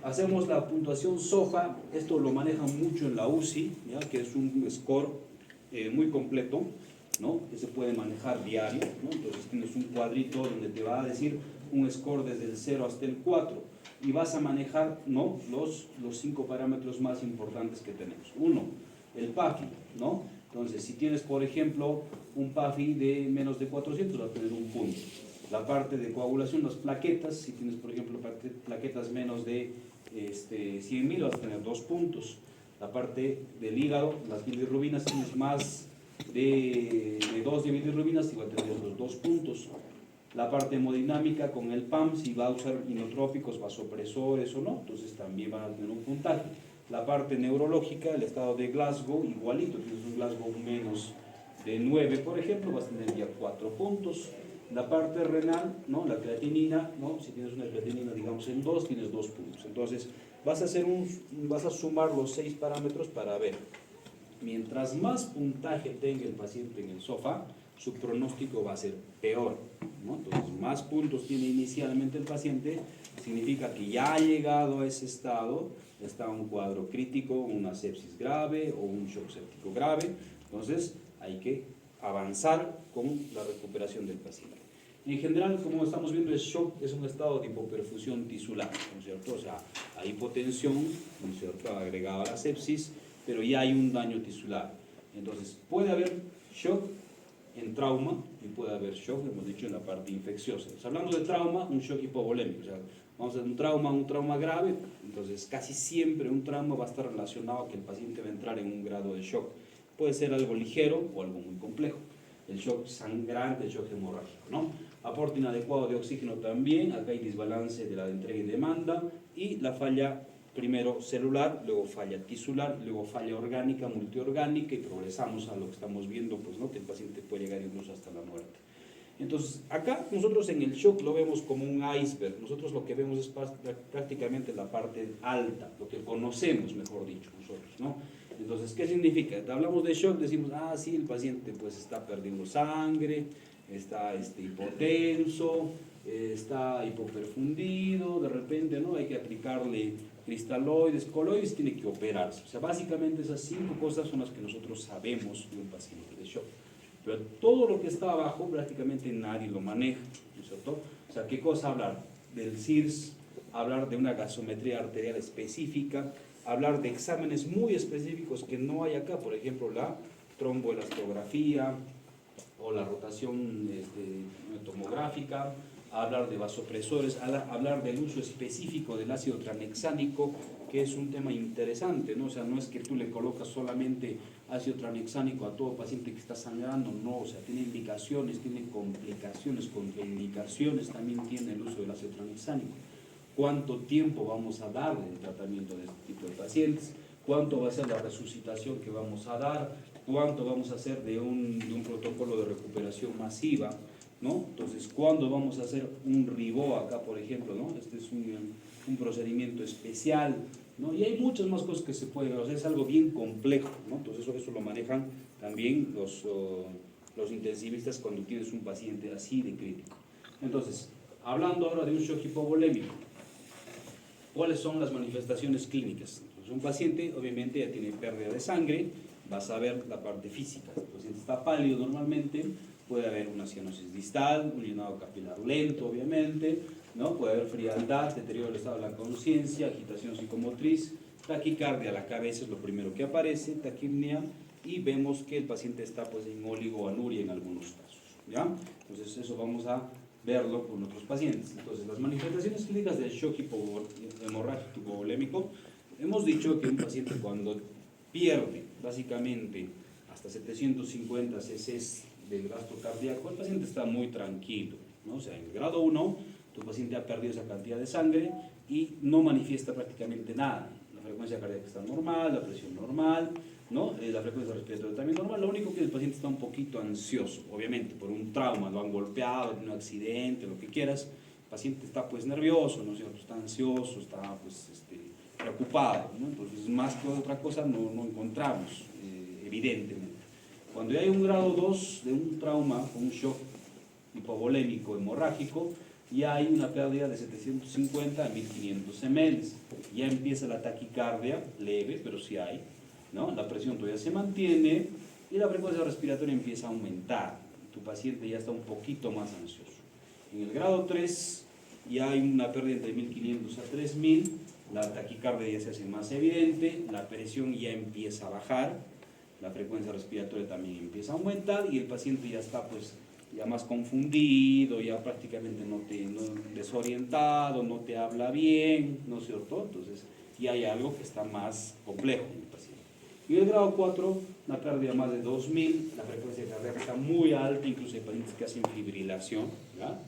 Hacemos la puntuación SOFA, esto lo manejan mucho en la UCI, ¿ya? Que es un score muy completo, ¿no?, que se puede manejar diario, ¿no? Entonces tienes un cuadrito donde te va a decir un score desde el 0 hasta el 4 y vas a manejar, ¿no?, los 5 parámetros más importantes que tenemos. Uno, el PAFI, ¿no? Entonces, si tienes, por ejemplo, un PAFI de menos de 400, va a tener un punto. La parte de coagulación, las plaquetas, si tienes, por ejemplo, plaquetas menos de 100.000, vas a tener 2 puntos. La parte del hígado, las bilirrubinas, si tienes más de 2 de bilirrubinas, igual tendrías los 2 puntos. La parte hemodinámica con el PAM, si va a usar inotrópicos, vasopresores o no, entonces también van a tener un puntaje. La parte neurológica, el estado de Glasgow, igualito, tienes un Glasgow menos de 9, por ejemplo, vas a tener ya 4 puntos. La parte renal, ¿no?, la creatinina, ¿no?, si tienes una creatinina, digamos, en 2, tienes 2 puntos. Entonces, vas a sumar los 6 parámetros para ver. Mientras más puntaje tenga el paciente en el SOFA, su pronóstico va a ser peor, ¿no? Entonces, más puntos tiene inicialmente el paciente, significa que ya ha llegado a ese estado, está en un cuadro crítico, una sepsis grave o un shock séptico grave. Entonces, hay que avanzar con la recuperación del paciente. En general, como estamos viendo, el shock es un estado de hipoperfusión tisular, ¿no es cierto? O sea, hay hipotensión, ¿no es cierto?, agregada a la sepsis, pero ya hay un daño tisular. Entonces, puede haber shock en trauma y puede haber shock, hemos dicho, en la parte infecciosa. Entonces, hablando de trauma, un shock hipovolémico, o sea, vamos a hacer un trauma grave, entonces casi siempre un trauma va a estar relacionado a que el paciente va a entrar en un grado de shock. Puede ser algo ligero o algo muy complejo. El shock sangrante, el shock hemorrágico, ¿no? Aporte inadecuado de oxígeno también, acá hay desbalance de la entrega y demanda, y la falla primero celular, luego falla tisular, luego falla orgánica, multiorgánica, y progresamos a lo que estamos viendo, pues, ¿no?, que el paciente puede llegar incluso hasta la muerte. Entonces, acá nosotros en el shock lo vemos como un iceberg, nosotros lo que vemos es prácticamente la parte alta, lo que conocemos, mejor dicho, nosotros, ¿no? Entonces, ¿qué significa? Hablamos de shock, decimos, ah, sí, el paciente pues está perdiendo sangre, está hipotenso, está hipoperfundido, de repente, ¿no? Hay que aplicarle cristaloides, coloides, tiene que operarse. O sea, básicamente esas 5 cosas son las que nosotros sabemos de un paciente de shock. Pero todo lo que está abajo prácticamente nadie lo maneja, ¿no es cierto? O sea, ¿qué cosa hablar? Del CIRS, hablar de una gasometría arterial específica, hablar de exámenes muy específicos que no hay acá, por ejemplo, la tromboelastografía o la rotación tomográfica, hablar de vasopresores, hablar del uso específico del ácido tranexánico, que es un tema interesante, ¿no? O sea, no es que tú le colocas solamente ácido tranexánico a todo paciente que está sangrando, no, o sea, tiene indicaciones, tiene complicaciones, contraindicaciones, también tiene el uso del ácido tranexánico. ¿Cuánto tiempo vamos a dar de tratamiento de este tipo de pacientes? ¿Cuánto va a ser la resucitación que vamos a dar? ¿Cuánto vamos a hacer de un protocolo de recuperación masiva? ¿No? Entonces, ¿cuándo vamos a hacer un RIBO acá, por ejemplo? ¿No? Este es un procedimiento especial, ¿no? Y hay muchas más cosas que se pueden hacer, o sea, es algo bien complejo, ¿no? Entonces, eso lo manejan también los intensivistas cuando tienes un paciente así de crítico. Entonces, hablando ahora de un shock hipovolémico, ¿cuáles son las manifestaciones clínicas? Entonces, un paciente obviamente ya tiene pérdida de sangre, vas a ver la parte física. El paciente está pálido normalmente, puede haber una cianosis distal, un llenado capilar lento obviamente, ¿no? Puede haber frialdad, deterioro del estado de la conciencia, agitación psicomotriz, taquicardia a la cabeza es lo primero que aparece, taquipnea, y vemos que el paciente está pues en oligoanuria en algunos casos, ¿ya? Entonces eso vamos a verlo con otros pacientes. Entonces, las manifestaciones clínicas del shock hemorrágico hipovolémico, hemos dicho que un paciente cuando pierde básicamente hasta 750 cc del gasto cardíaco, el paciente está muy tranquilo, ¿no? O sea, en el grado 1, tu paciente ha perdido esa cantidad de sangre y no manifiesta prácticamente nada. La frecuencia cardíaca está normal, la presión normal, ¿no? La frecuencia respiratoria también normal. Lo único que el paciente está un poquito ansioso, obviamente por un trauma, lo han golpeado, un accidente, lo que quieras. El paciente está pues nervioso, ¿no es cierto? Está ansioso, está pues preocupado, ¿no? Entonces, más que otra cosa no encontramos, evidentemente. Cuando ya hay un grado 2 de un trauma, un shock hipovolémico hemorrágico, ya hay una pérdida de 750 a 1500 ml. Ya empieza la taquicardia, leve, pero sí hay, ¿no? La presión todavía se mantiene y la frecuencia respiratoria empieza a aumentar. Tu paciente ya está un poquito más ansioso. En el grado 3 ya hay una pérdida entre 1500 a 3000, la taquicardia ya se hace más evidente, la presión ya empieza a bajar, la frecuencia respiratoria también empieza a aumentar y el paciente ya está pues ya más confundido, ya prácticamente desorientado, no te habla bien, ¿no es cierto? Entonces ya hay algo que está más complejo en el paciente. Y el grado 4, una pérdida más de 2000, la frecuencia cardíaca está muy alta, incluso hay pacientes que hacen fibrilación, ¿ya?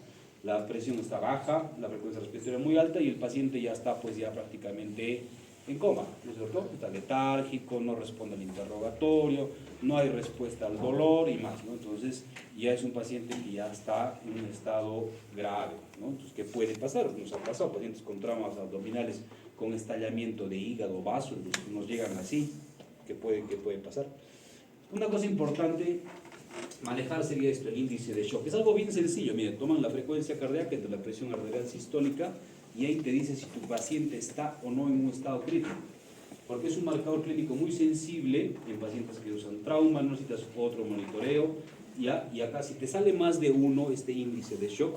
La presión está baja, la frecuencia respiratoria muy alta y el paciente ya está pues ya prácticamente en coma, ¿no es cierto? Está letárgico, no responde al interrogatorio, no hay respuesta al dolor y más, ¿no? Entonces ya es un paciente que ya está en un estado grave, ¿no? Entonces, ¿qué puede pasar? Nos ha pasado pacientes con traumas abdominales, con estallamiento de hígado, vasos, nos llegan así, ¿qué puede pasar? Una cosa importante manejar sería esto, el índice de shock. Es algo bien sencillo, mire, toman la frecuencia cardíaca entre la presión arterial sistólica y ahí te dice si tu paciente está o no en un estado crítico. Porque es un marcador clínico muy sensible en pacientes que usan trauma, no necesitas otro monitoreo, ¿ya? Y acá si te sale más de 1 este índice de shock,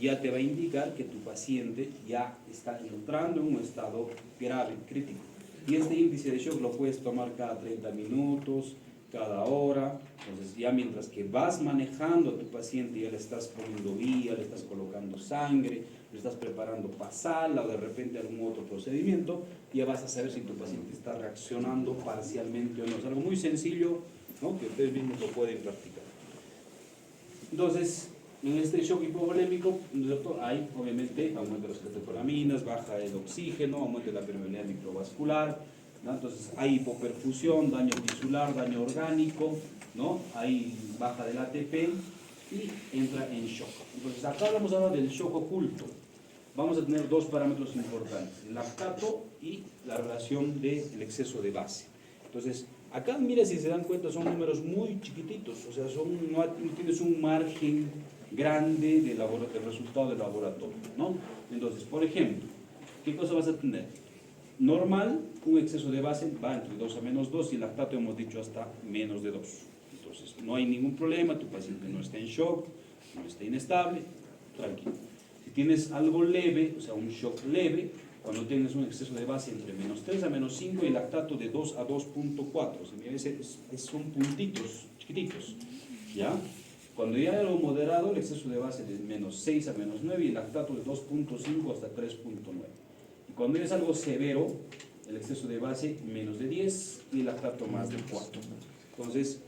ya te va a indicar que tu paciente ya está entrando en un estado grave, crítico. Y este índice de shock lo puedes tomar cada 30 minutos, cada hora. Entonces ya mientras que vas manejando a tu paciente, ya le estás poniendo vía, le estás colocando sangre, le estás preparando pasarla o de repente algún otro procedimiento, ya vas a saber si tu paciente está reaccionando parcialmente o no. Es algo muy sencillo, ¿no? Que ustedes mismos lo pueden practicar. Entonces, en este shock hipovolémico, hay obviamente aumento de las catecolaminas, baja el oxígeno, aumento de la permeabilidad microvascular, ¿no? Entonces hay hipoperfusión, daño tisular, daño orgánico, ¿no? Hay baja del ATP y entra en shock. Entonces acá vamos a hablar del shock oculto. Vamos a tener 2 parámetros importantes, el lactato y la relación del exceso de base. Entonces, acá, mira, si se dan cuenta, son números muy chiquititos, o sea, no tienes un margen grande del resultado del laboratorio, ¿no? Entonces, por ejemplo, ¿qué cosa vas a tener? Normal, un exceso de base va entre 2 a menos 2 y el lactato hemos dicho hasta menos de 2. Entonces, no hay ningún problema, tu paciente no está en shock, no está inestable, tranquilo. Si tienes algo leve, o sea, un shock leve, cuando tienes un exceso de base entre menos 3 a menos 5 y el lactato de 2 a 2.4, son puntitos chiquititos, ¿ya? Cuando ya hay algo moderado, el exceso de base de menos 6 a menos 9 y el lactato de 2.5 hasta 3.9. Y cuando es algo severo, el exceso de base menos de 10 y el lactato más de 4. Entonces,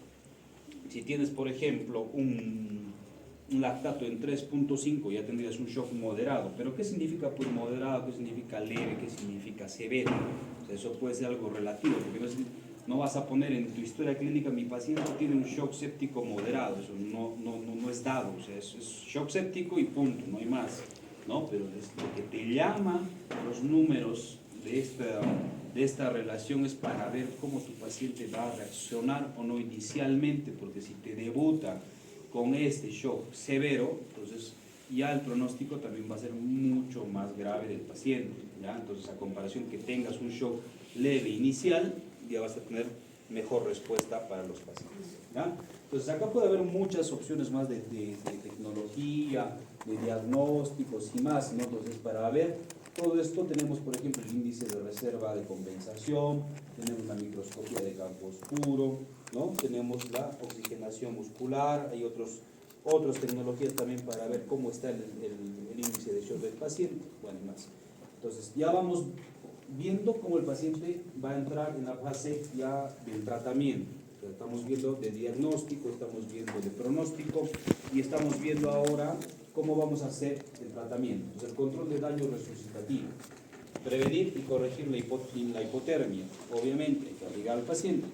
si tienes, por ejemplo, un lactato en 3.5, ya tendrías un shock moderado. ¿Pero qué significa pues moderado? ¿Qué significa leve? ¿Qué significa severo? O sea, eso puede ser algo relativo, porque no vas a poner en tu historia clínica, mi paciente tiene un shock séptico moderado. Eso no es dado, o sea, es shock séptico y punto, no hay más, ¿no? Pero lo que te llama los números de esta relación es para ver cómo tu paciente va a reaccionar o no inicialmente, porque si te debuta con este shock severo, entonces ya el pronóstico también va a ser mucho más grave del paciente, ¿ya? Entonces, a comparación que tengas un shock leve inicial, ya vas a tener mejor respuesta para los pacientes, ¿ya? Entonces, acá puede haber muchas opciones más de tecnología, de diagnósticos y más, ¿no? Entonces, para ver todo esto tenemos, por ejemplo, el índice de reserva de compensación, tenemos la microscopía de campo oscuro, ¿no? Tenemos la oxigenación muscular, hay otras tecnologías también para ver cómo está el índice de shock del paciente, bueno, más. Entonces, ya vamos viendo cómo el paciente va a entrar en la fase ya del tratamiento. O sea, estamos viendo de diagnóstico, estamos viendo de pronóstico y estamos viendo ahora cómo vamos a hacer el tratamiento. Entonces, el control de daño resucitativo, prevenir y corregir la hipotermia, obviamente, hay que obligar al paciente.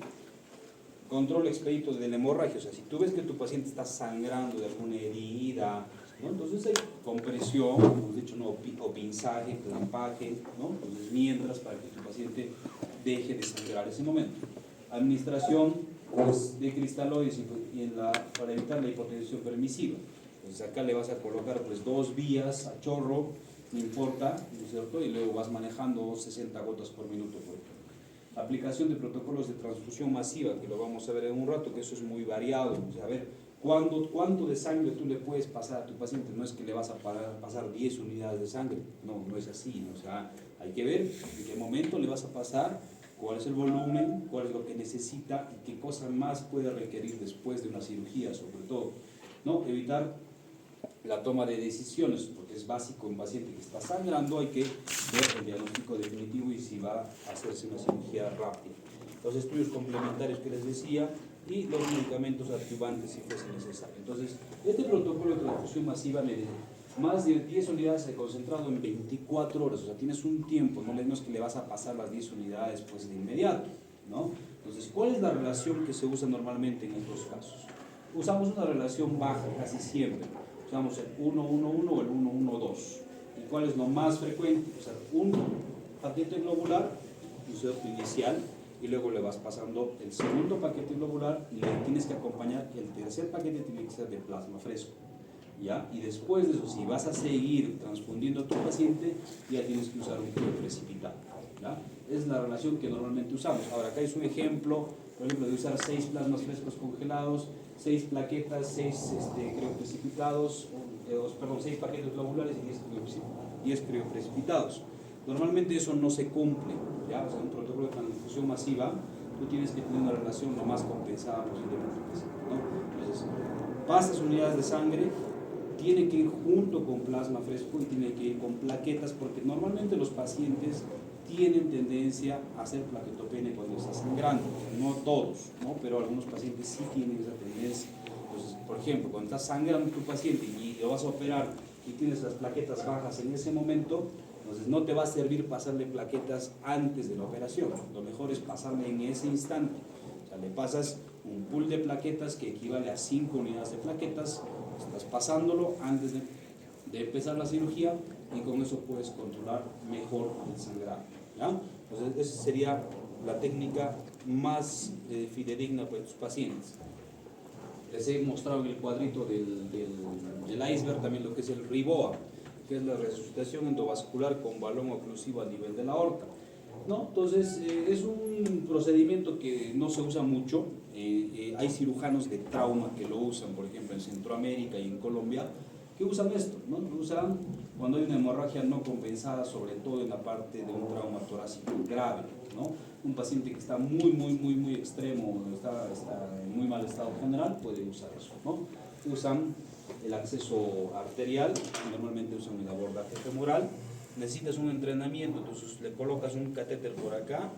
Control expedito de la hemorragia, o sea, si tú ves que tu paciente está sangrando de alguna herida, ¿no? Entonces hay compresión, hemos dicho, ¿no? O pinzaje, clampaje, ¿no? Entonces, mientras, para que tu paciente deje de sangrar en ese momento. Administración pues, de cristaloides para evitar la hipotensión permisiva. Entonces acá le vas a colocar pues 2 vías a chorro, no importa, ¿no es cierto? Y luego vas manejando 60 gotas por minuto, por ejemplo. Aplicación de protocolos de transfusión masiva, que lo vamos a ver en un rato, que eso es muy variado. O sea, a ver, ¿cuánto de sangre tú le puedes pasar a tu paciente? No es que le vas a pasar 10 unidades de sangre, no es así, ¿no? O sea, hay que ver en qué momento le vas a pasar, cuál es el volumen, cuál es lo que necesita y qué cosa más puede requerir después de una cirugía, sobre todo, ¿no? Evitar la toma de decisiones, porque es básico en un paciente que está sangrando, hay que ver el diagnóstico definitivo y si va a hacerse una cirugía rápida. Los estudios complementarios que les decía y los medicamentos adyuvantes si fuese necesario. Entonces, este protocolo de transfusión masiva más de 10 unidades de concentrado en 24 horas, o sea, tienes un tiempo, no es que le vas a pasar las 10 unidades pues de inmediato, ¿no? Entonces, ¿cuál es la relación que se usa normalmente en estos casos? Usamos una relación baja casi siempre. Usamos el 1-1-1 o el 1-1-2. ¿Y cuál es lo más frecuente? O sea, un paquete globular, un cierto inicial, y luego le vas pasando el segundo paquete globular y le tienes que acompañar, el tercer paquete tiene que ser de plasma fresco, ¿ya? Y después de eso, si vas a seguir transfundiendo a tu paciente, ya tienes que usar un crioprecipitado, ¿ya? Es la relación que normalmente usamos. Ahora, acá es un ejemplo, por ejemplo, de usar 6 plasmas frescos congelados, 6 plaquetas, 6 crioprecipitados, 6 paquetes globulares y 10 crioprecipitados. Normalmente eso no se cumple, ¿ya? O sea, un protocolo de transfusión masiva, tú tienes que tener una relación lo más compensada posiblemente, ¿no? Entonces, pasas unidades de sangre, tiene que ir junto con plasma fresco y tiene que ir con plaquetas, porque normalmente los pacientes tienen tendencia a hacer plaquetopenia cuando está sangrando, no todos, ¿no? Pero algunos pacientes sí tienen esa tendencia. Entonces, por ejemplo, cuando está sangrando tu paciente y lo vas a operar y tienes las plaquetas bajas en ese momento, entonces no te va a servir pasarle plaquetas antes de la operación, lo mejor es pasarle en ese instante. O sea, le pasas un pool de plaquetas que equivale a 5 unidades de plaquetas, estás pasándolo antes de empezar la cirugía y con eso puedes controlar mejor el sangrado, ¿ya? Entonces esa sería la técnica más fidedigna para tus pacientes. Les he mostrado en el cuadrito del iceberg también lo que es el RIBOA, que es la resucitación endovascular con balón oclusivo a nivel de la aorta, ¿no? Entonces, es un procedimiento que no se usa mucho. Hay cirujanos de trauma que lo usan, por ejemplo, en Centroamérica y en Colombia, que usan esto, ¿no? Lo usan cuando hay una hemorragia no compensada, sobre todo en la parte de un trauma torácico grave, ¿no? Un paciente que está muy extremo, está en muy mal estado general, puede usar eso, ¿no? Usan el acceso arterial, normalmente usan el abordaje femoral. Necesitas un entrenamiento, entonces le colocas un catéter por acá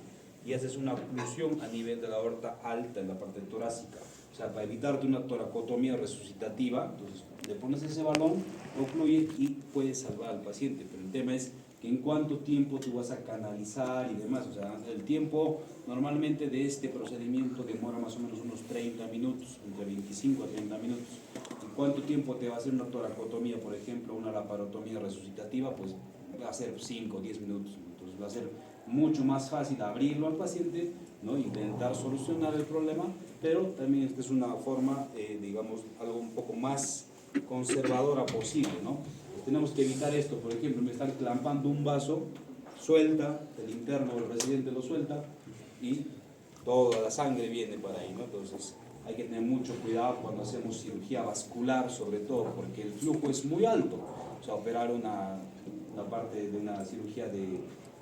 y haces una oclusión a nivel de la aorta alta en la parte torácica. O sea, para evitarte una toracotomía resucitativa, entonces le pones ese balón, ocluye y puedes salvar al paciente. Pero el tema es que en cuánto tiempo tú vas a canalizar y demás. O sea, el tiempo normalmente de este procedimiento demora más o menos unos 30 minutos, entre 25 a 30 minutos. ¿En cuánto tiempo te va a hacer una toracotomía, por ejemplo, una laparotomía resucitativa? Pues va a ser 5 o 10 minutos. Entonces va a ser mucho más fácil abrirlo al paciente, ¿no? Intentar solucionar el problema, pero también esta es una forma, digamos, algo un poco más conservadora posible, ¿no? Pues tenemos que evitar esto. Por ejemplo, me están clampando un vaso, suelta, el interno del residente lo suelta y toda la sangre viene para ahí, ¿no? Entonces hay que tener mucho cuidado cuando hacemos cirugía vascular, sobre todo, porque el flujo es muy alto. O sea, operar una parte de una cirugía de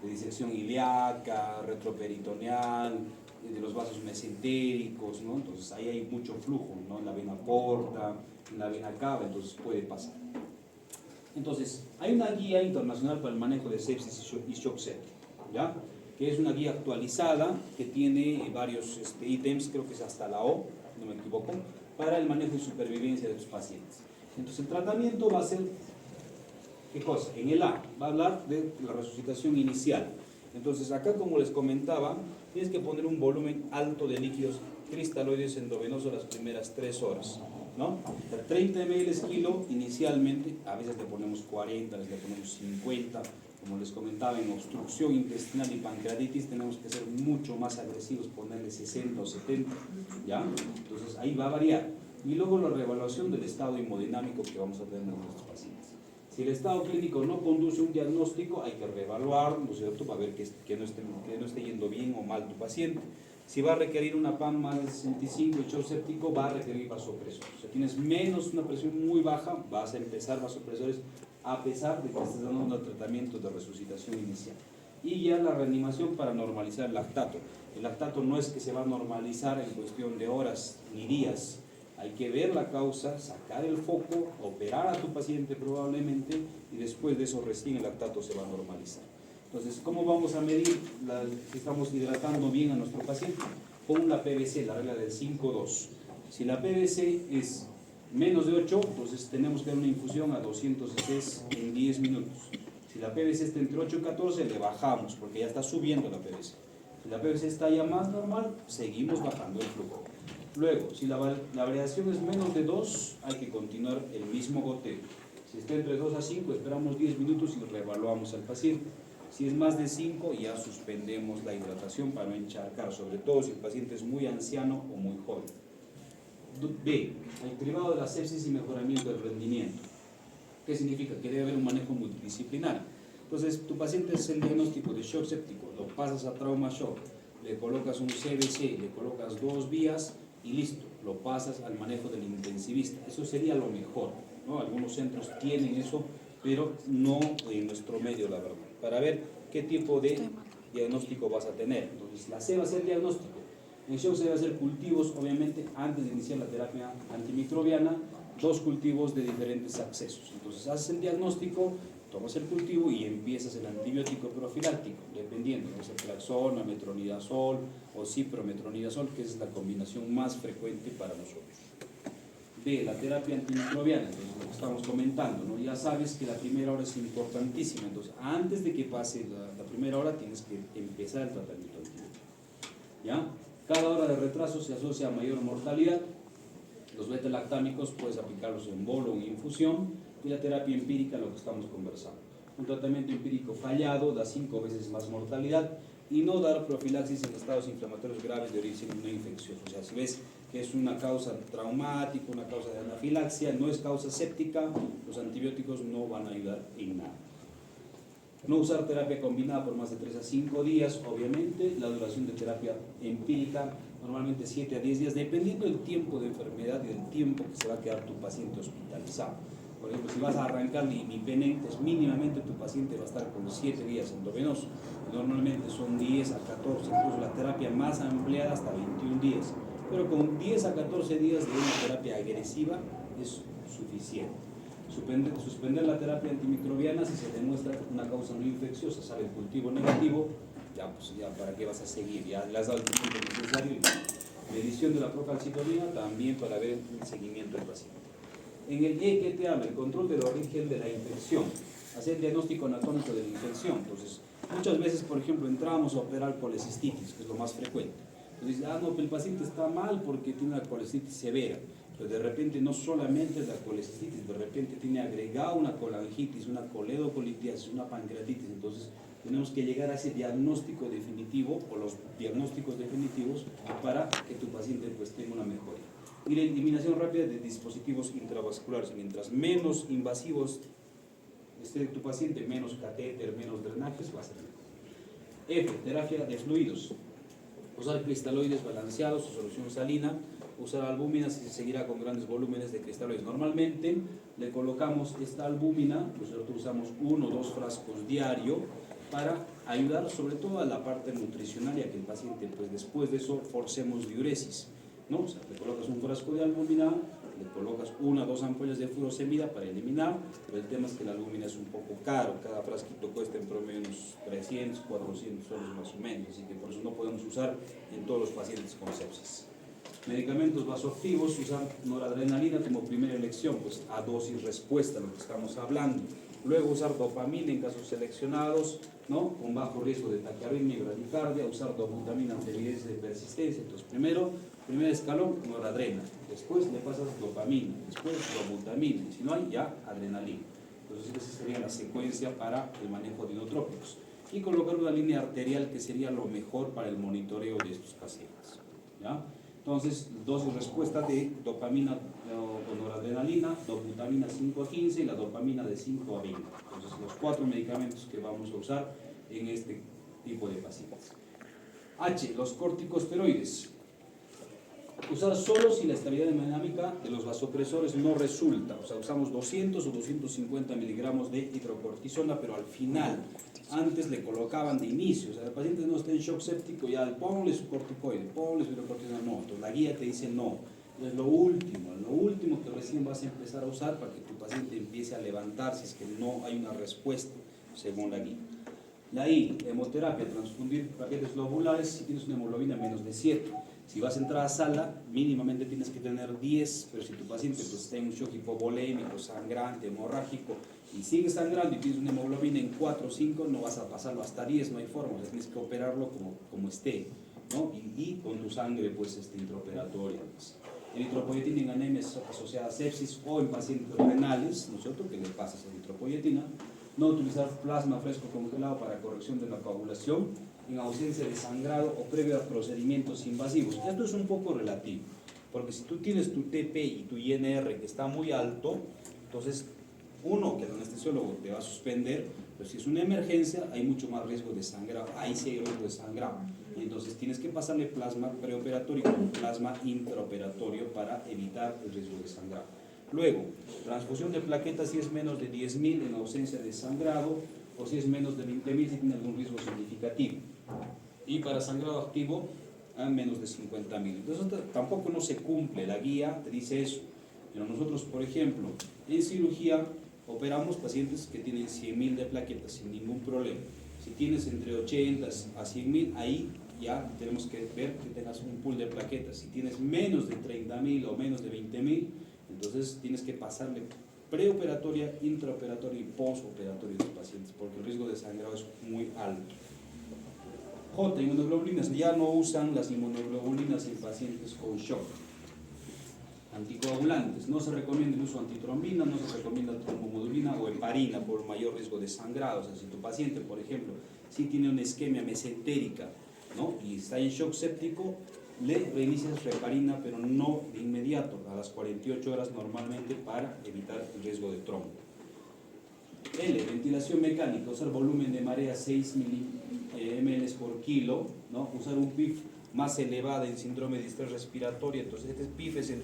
disección ilíaca, retroperitoneal, de los vasos mesentéricos, ¿no? Entonces ahí hay mucho flujo, ¿no? En la vena porta, en la vena cava, entonces puede pasar. Entonces, hay una guía internacional para el manejo de sepsis y shock séptico, ¿ya? Que es una guía actualizada que tiene varios ítems, creo que es hasta la O, no me equivoco, para el manejo y supervivencia de los pacientes. Entonces, el tratamiento va a ser, ¿qué cosa? En el A va a hablar de la resucitación inicial. Entonces, acá, como les comentaba, tienes que poner un volumen alto de líquidos cristaloides endovenosos las primeras 3 horas, ¿no? 30 ml kilo inicialmente, a veces le ponemos 40, a veces le ponemos 50. Como les comentaba, en obstrucción intestinal y pancreatitis tenemos que ser mucho más agresivos, ponerle 60 o 70, ¿ya? Entonces ahí va a variar. Y luego la reevaluación del estado hemodinámico que vamos a tener en nuestros pacientes. Si el estado clínico no conduce a un diagnóstico, hay que reevaluar, ¿no es cierto?, para ver que no esté yendo bien o mal tu paciente. Si va a requerir una PAM más de 65 y shock séptico, va a requerir vasopresor. Si tienes menos, una presión muy baja, vas a empezar vasopresores a pesar de que estés dando un tratamiento de resucitación inicial. Y ya la reanimación para normalizar el lactato. El lactato no es que se va a normalizar en cuestión de horas ni días. Hay que ver la causa, sacar el foco, operar a tu paciente probablemente y después de eso recién el lactato se va a normalizar. Entonces, ¿cómo vamos a medir si estamos hidratando bien a nuestro paciente? Con la PVC, la regla del 5-2. Si la PVC es menos de 8, entonces tenemos que dar una infusión a 200 cc en 10 minutos. Si la PVC está entre 8 y 14, le bajamos porque ya está subiendo la PVC. Si la PVC está ya más normal, seguimos bajando el flujo. Luego, si la variación es menos de 2, hay que continuar el mismo goteo. Si está entre 2 a 5, esperamos 10 minutos y reevaluamos al paciente. Si es más de 5, ya suspendemos la hidratación para no encharcar, sobre todo si el paciente es muy anciano o muy joven. B. El cribado de la sepsis y mejoramiento del rendimiento. ¿Qué significa? Que debe haber un manejo multidisciplinario. Entonces, tu paciente es el diagnóstico de shock séptico, lo pasas a trauma shock, le colocas un CBC, le colocas 2 vías y listo, lo pasas al manejo del intensivista. Eso sería lo mejor, ¿no? Algunos centros tienen eso, pero no en nuestro medio, la verdad. Para ver qué tipo de diagnóstico vas a tener. Entonces, la C va a ser diagnóstico. En shock se va a hacer cultivos, obviamente, antes de iniciar la terapia antimicrobiana, 2 cultivos de diferentes accesos. Entonces, haces el diagnóstico, tomas el cultivo y empiezas el antibiótico profiláctico, dependiendo, ¿no? Ceftriaxona, metronidazol o ciprometronidazol, que es la combinación más frecuente para nosotros. D, la terapia antimicrobiana, entonces lo que estamos comentando, ¿no? Ya sabes que la primera hora es importantísima, entonces antes de que pase la primera hora tienes que empezar el tratamiento antibiótico, ¿ya? Cada hora de retraso se asocia a mayor mortalidad. Los beta-lactámicos puedes aplicarlos en bolo o en infusión, y la terapia empírica, lo que estamos conversando. Un tratamiento empírico fallado da 5 veces más mortalidad, y no dar profilaxis en estados inflamatorios graves de origen no infeccioso. O sea, si ves que es una causa traumática, una causa de anafilaxia, no es causa séptica, los antibióticos no van a ayudar en nada. No usar terapia combinada por más de 3 a 5 días, obviamente. La duración de terapia empírica, normalmente 7 a 10 días, dependiendo del tiempo de enfermedad y del tiempo que se va a quedar tu paciente hospitalizado. Por ejemplo, si vas a arrancar imipenem, pues mínimamente tu paciente va a estar con 7 días endovenoso. Normalmente son 10 a 14, incluso la terapia más ampliada hasta 21 días. Pero con 10 a 14 días de una terapia agresiva es suficiente. Suspender la terapia antimicrobiana si se demuestra una causa no infecciosa, sale el cultivo negativo, ya pues ya para qué vas a seguir, ya le has dado el tiempo necesario. Medición de la procalcitonina también para ver el seguimiento del paciente. En el E, ¿qué te habla? El control del origen de la infección, hacer el diagnóstico anatómico de la infección. Entonces, muchas veces, por ejemplo, entramos a operar colecistitis, que es lo más frecuente. Entonces, no, pero el paciente está mal porque tiene una colecistitis severa. Pero de repente no solamente es la colecistitis, de repente tiene agregado una colangitis, una coledocolitis, una pancreatitis. Entonces tenemos que llegar a ese diagnóstico definitivo o los diagnósticos definitivos para que tu paciente pues tenga una mejoría. Y la eliminación rápida de dispositivos intravasculares, mientras menos invasivos esté tu paciente, menos catéter, menos drenajes, va a ser mejor. F, terapia de fluidos. Usar cristaloides balanceados o solución salina. Usar albúmina si se seguirá con grandes volúmenes de cristaloides. Normalmente le colocamos esta albúmina, nosotros usamos 1 o 2 frascos diario para ayudar sobre todo a la parte nutricional y a que el paciente pues después de eso forcemos diuresis, ¿no? O sea, le colocas un frasco de albúmina, le colocas 1 o 2 ampollas de furosemida para eliminar, pero el tema es que la albúmina es un poco caro, cada frasquito cuesta en promedio unos 300, 400 soles más o menos, así que por eso no podemos usar en todos los pacientes con sepsis. Medicamentos vasoactivos, usar noradrenalina como primera elección, pues a dosis respuesta, lo que estamos hablando. Luego usar dopamina en casos seleccionados, ¿no? Con bajo riesgo de taquiarritmia y bradicardia, usar dobutamina ante evidencia de persistencia. Entonces, primer escalón, noradrena, después le pasas dopamina, después dobutamina, y si no hay, ya adrenalina. Entonces, esa sería la secuencia para el manejo de inotrópicos. Y colocar una línea arterial que sería lo mejor para el monitoreo de estos pacientes, ¿ya? Entonces, dosis respuesta de dopamina con noradrenalina, dobutamina 5 a 15 y la dopamina de 5 a 20. Entonces, los 4 medicamentos que vamos a usar en este tipo de pacientes. H, los corticosteroides. Usar solo si la estabilidad hemodinámica de los vasopresores no resulta. O sea, usamos 200 o 250 miligramos de hidrocortisona, pero al final, antes le colocaban de inicio. O sea, el paciente no está en shock séptico, ya ponle su corticoide, ponle su hidrocortisona. No, entonces la guía te dice no. Es lo último que recién vas a empezar a usar para que tu paciente empiece a levantarse, es que no hay una respuesta según la guía. La I, hemoterapia, transfundir plaquetas globulares si tienes una hemoglobina menos de 7. Si vas a entrar a sala, mínimamente tienes que tener 10, pero si tu paciente pues, está en un shock hipovolémico, sangrante, hemorrágico, y sigue sangrando y tienes una hemoglobina en 4 o 5, no vas a pasarlo hasta 10, no hay forma, o sea, tienes que operarlo como esté, ¿no? Y con tu sangre pues, intraoperatoria. Pues. Eritropoyetina en anemias asociadas a sepsis o en pacientes renales, ¿no es cierto?, que le pasas eritropoyetina. No utilizar plasma fresco congelado para corrección de la coagulación en ausencia de sangrado o previo a procedimientos invasivos. Esto es un poco relativo, porque si tú tienes tu TP y tu INR que está muy alto, entonces, uno, que el anestesiólogo te va a suspender, pero si es una emergencia, hay mucho más riesgo de sangrado, ahí sí hay riesgo de sangrado. Y entonces tienes que pasarle plasma preoperatorio con plasma intraoperatorio para evitar el riesgo de sangrado. Luego, transfusión de plaquetas si es menos de 10.000 en ausencia de sangrado, o si es menos de 20.000 si tiene algún riesgo significativo. Y para sangrado activo, a menos de 50.000. Entonces tampoco no se cumple, la guía te dice eso. Pero nosotros, por ejemplo, en cirugía operamos pacientes que tienen 100.000 de plaquetas sin ningún problema. Si tienes entre 80 a 100.000, ahí ya tenemos que ver que tengas un pool de plaquetas. Si tienes menos de 30.000 o menos de 20.000, entonces tienes que pasarle preoperatoria, intraoperatoria y postoperatoria a los pacientes, porque el riesgo de sangrado es muy alto. J, inmunoglobulinas. Ya no usan las inmunoglobulinas en pacientes con shock. Anticoagulantes. No se recomienda el uso de antitrombina, no se recomienda trombomodulina o heparina por mayor riesgo de sangrado. O sea, si tu paciente, por ejemplo, sí tiene una isquemia mesentérica, ¿no?, y está en shock séptico, le reinicias heparina, pero no de inmediato, a las 48 horas normalmente, para evitar el riesgo de trombo. L, ventilación mecánica, usar volumen de marea 6 ml por kilo, ¿no? Usar un PIF más elevado en síndrome de distrés respiratorio. Entonces este PIF es el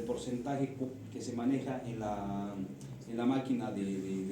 porcentaje que se maneja en la máquina de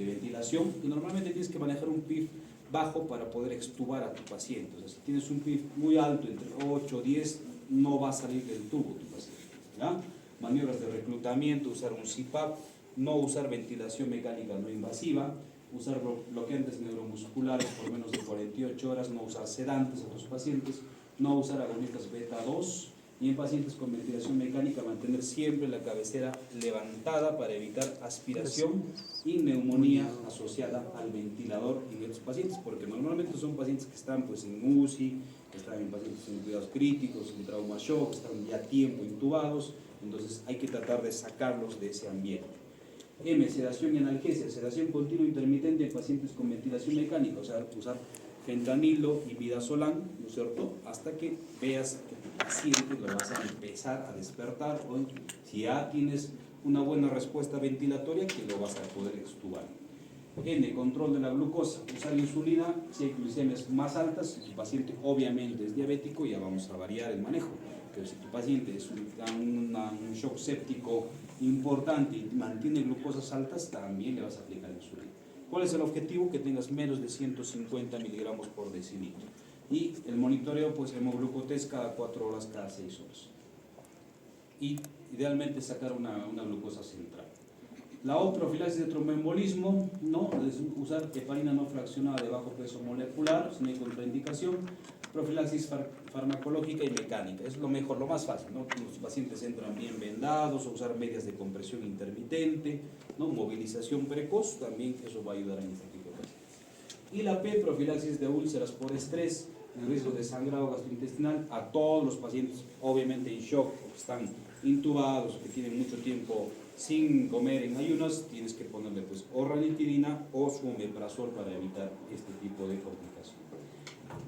ventilación, y normalmente tienes que manejar un PIF bajo para poder extubar a tu paciente. O sea, si tienes un PIF muy alto, entre 8 o 10, no va a salir del tubo tu paciente, ¿ya? Maniobras de reclutamiento, usar un CPAP, no usar ventilación mecánica no invasiva, usar bloqueantes neuromusculares por menos de 48 horas, no usar sedantes a tus pacientes, no usar agonistas beta 2, y en pacientes con ventilación mecánica mantener siempre la cabecera levantada para evitar aspiración y neumonía asociada al ventilador en estos pacientes, porque normalmente son pacientes que están pues en UCI, que están en pacientes en cuidados críticos, en trauma shock, están ya tiempo intubados, entonces hay que tratar de sacarlos de ese ambiente. M, sedación y analgesia, sedación continua intermitente en pacientes con ventilación mecánica, o sea, usar fentanilo y midazolam, ¿no es cierto?, hasta que veas que tu paciente lo vas a empezar a despertar, o si ya tienes una buena respuesta ventilatoria, que lo vas a poder extubar. N, control de la glucosa, usar insulina si hay glicemias más altas. Si tu paciente obviamente es diabético, ya vamos a variar el manejo, pero si tu paciente es un shock séptico importante y mantiene glucosas altas, también le vas a aplicar insulina. ¿Cuál es el objetivo? Que tengas menos de 150 miligramos por decilitro. Y el monitoreo, pues hemoglucotest cada 4 horas, cada 6 horas. Y idealmente sacar una glucosa central. La O, profilaxis de tromboembolismo, no, es usar heparina no fraccionada de bajo peso molecular, si no hay contraindicación. Profilaxis farmacológica y mecánica, es lo mejor, lo más fácil, ¿no? Los pacientes entran bien vendados, o usar medias de compresión intermitente, ¿no? Movilización precoz, también eso va a ayudar en este tipo de pacientes. Y la P, profilaxis de úlceras por estrés, en riesgo de sangrado gastrointestinal, a todos los pacientes, obviamente en shock, o que están intubados, que tienen mucho tiempo sin comer en ayunas, tienes que ponerle pues o ranitidina o su omeprazol para evitar este tipo de complicaciones.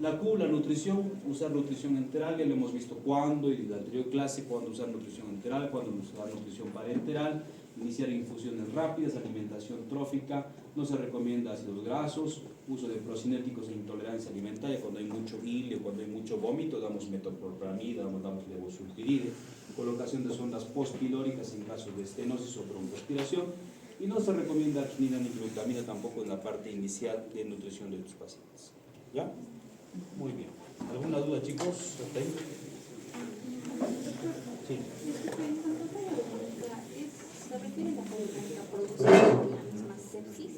La Q, la nutrición, usar nutrición enteral, ya lo hemos visto cuándo, y en la anterior clase, cuándo usar nutrición enteral, cuándo usar nutrición parenteral, iniciar infusiones rápidas, alimentación trófica, no se recomienda ácidos grasos, uso de procinéticos e intolerancia alimentaria, cuando hay mucho hilo, cuando hay mucho vómito, damos metoclopramida, damos levosulfiride, colocación de sondas postpilóricas en casos de estenosis o broncoaspiración, y no se recomienda arginina ni glutamina tampoco en la parte inicial de nutrición de tus pacientes. ¿Ya? Muy bien. ¿Alguna duda, chicos? ¿Hasta ahí? Sí. Se refiere a la contaminación producida por la misma sepsis.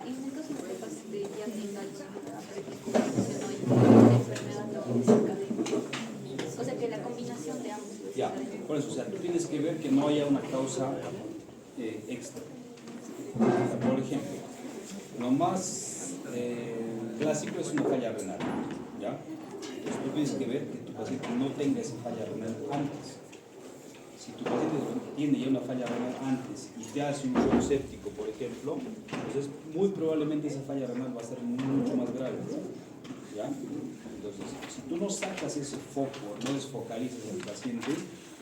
En el caso de que ya tenga la predisposición o la enfermedad no desencadena. O sea que la combinación de ambos. Ya, por eso, o sea, tú tienes que ver que no haya una causa extra. Por ejemplo, lo más clásico es una falla renal, ¿ya? Entonces tú tienes que ver que tu paciente no tenga esa falla renal antes. Si tu paciente tiene ya una falla renal antes y te hace un shock séptico, por ejemplo, entonces muy probablemente esa falla renal va a ser mucho más grave, ¿ya? Entonces, si tú no sacas ese foco, no desfocalizas al paciente,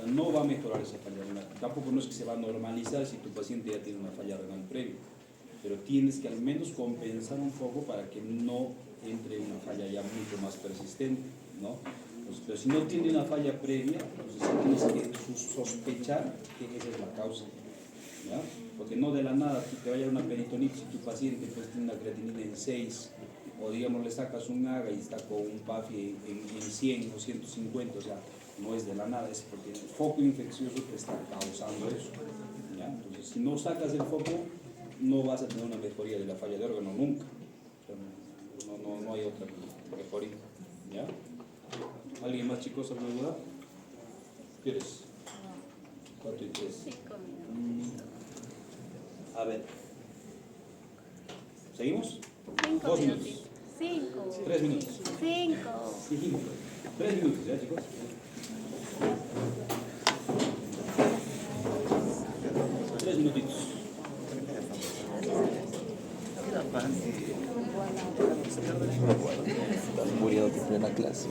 no va a mejorar esa falla renal. Tampoco no es que se va a normalizar si tu paciente ya tiene una falla renal previa, pero tienes que al menos compensar un poco para que no entre una falla ya mucho más persistente, ¿no? Pues, pero si no tiene una falla previa, entonces tienes que sospechar que esa es la causa, ¿ya? Porque no de la nada te vaya una peritonitis y tu paciente pues tiene una creatinina en 6, o digamos le sacas un AGA y está con un PAFI en 100 o 150, o sea, no es de la nada, es porque el foco infeccioso te está causando eso, ¿ya? Entonces, si no sacas el foco, no vas a tener una mejoría de la falla de órgano nunca. O sea, no hay otra mejoría, ¿ya? ¿Alguien más, chicos, alguna duda? ¿Quieres? 4 y 3. 5 minutos. A ver. ¿Seguimos? 5 2 minutos. minutos. 5. 3 minutos. 5. 3 minutos, ¿ya, chicos? 3 minutitos. Estás muriendo en plena clase.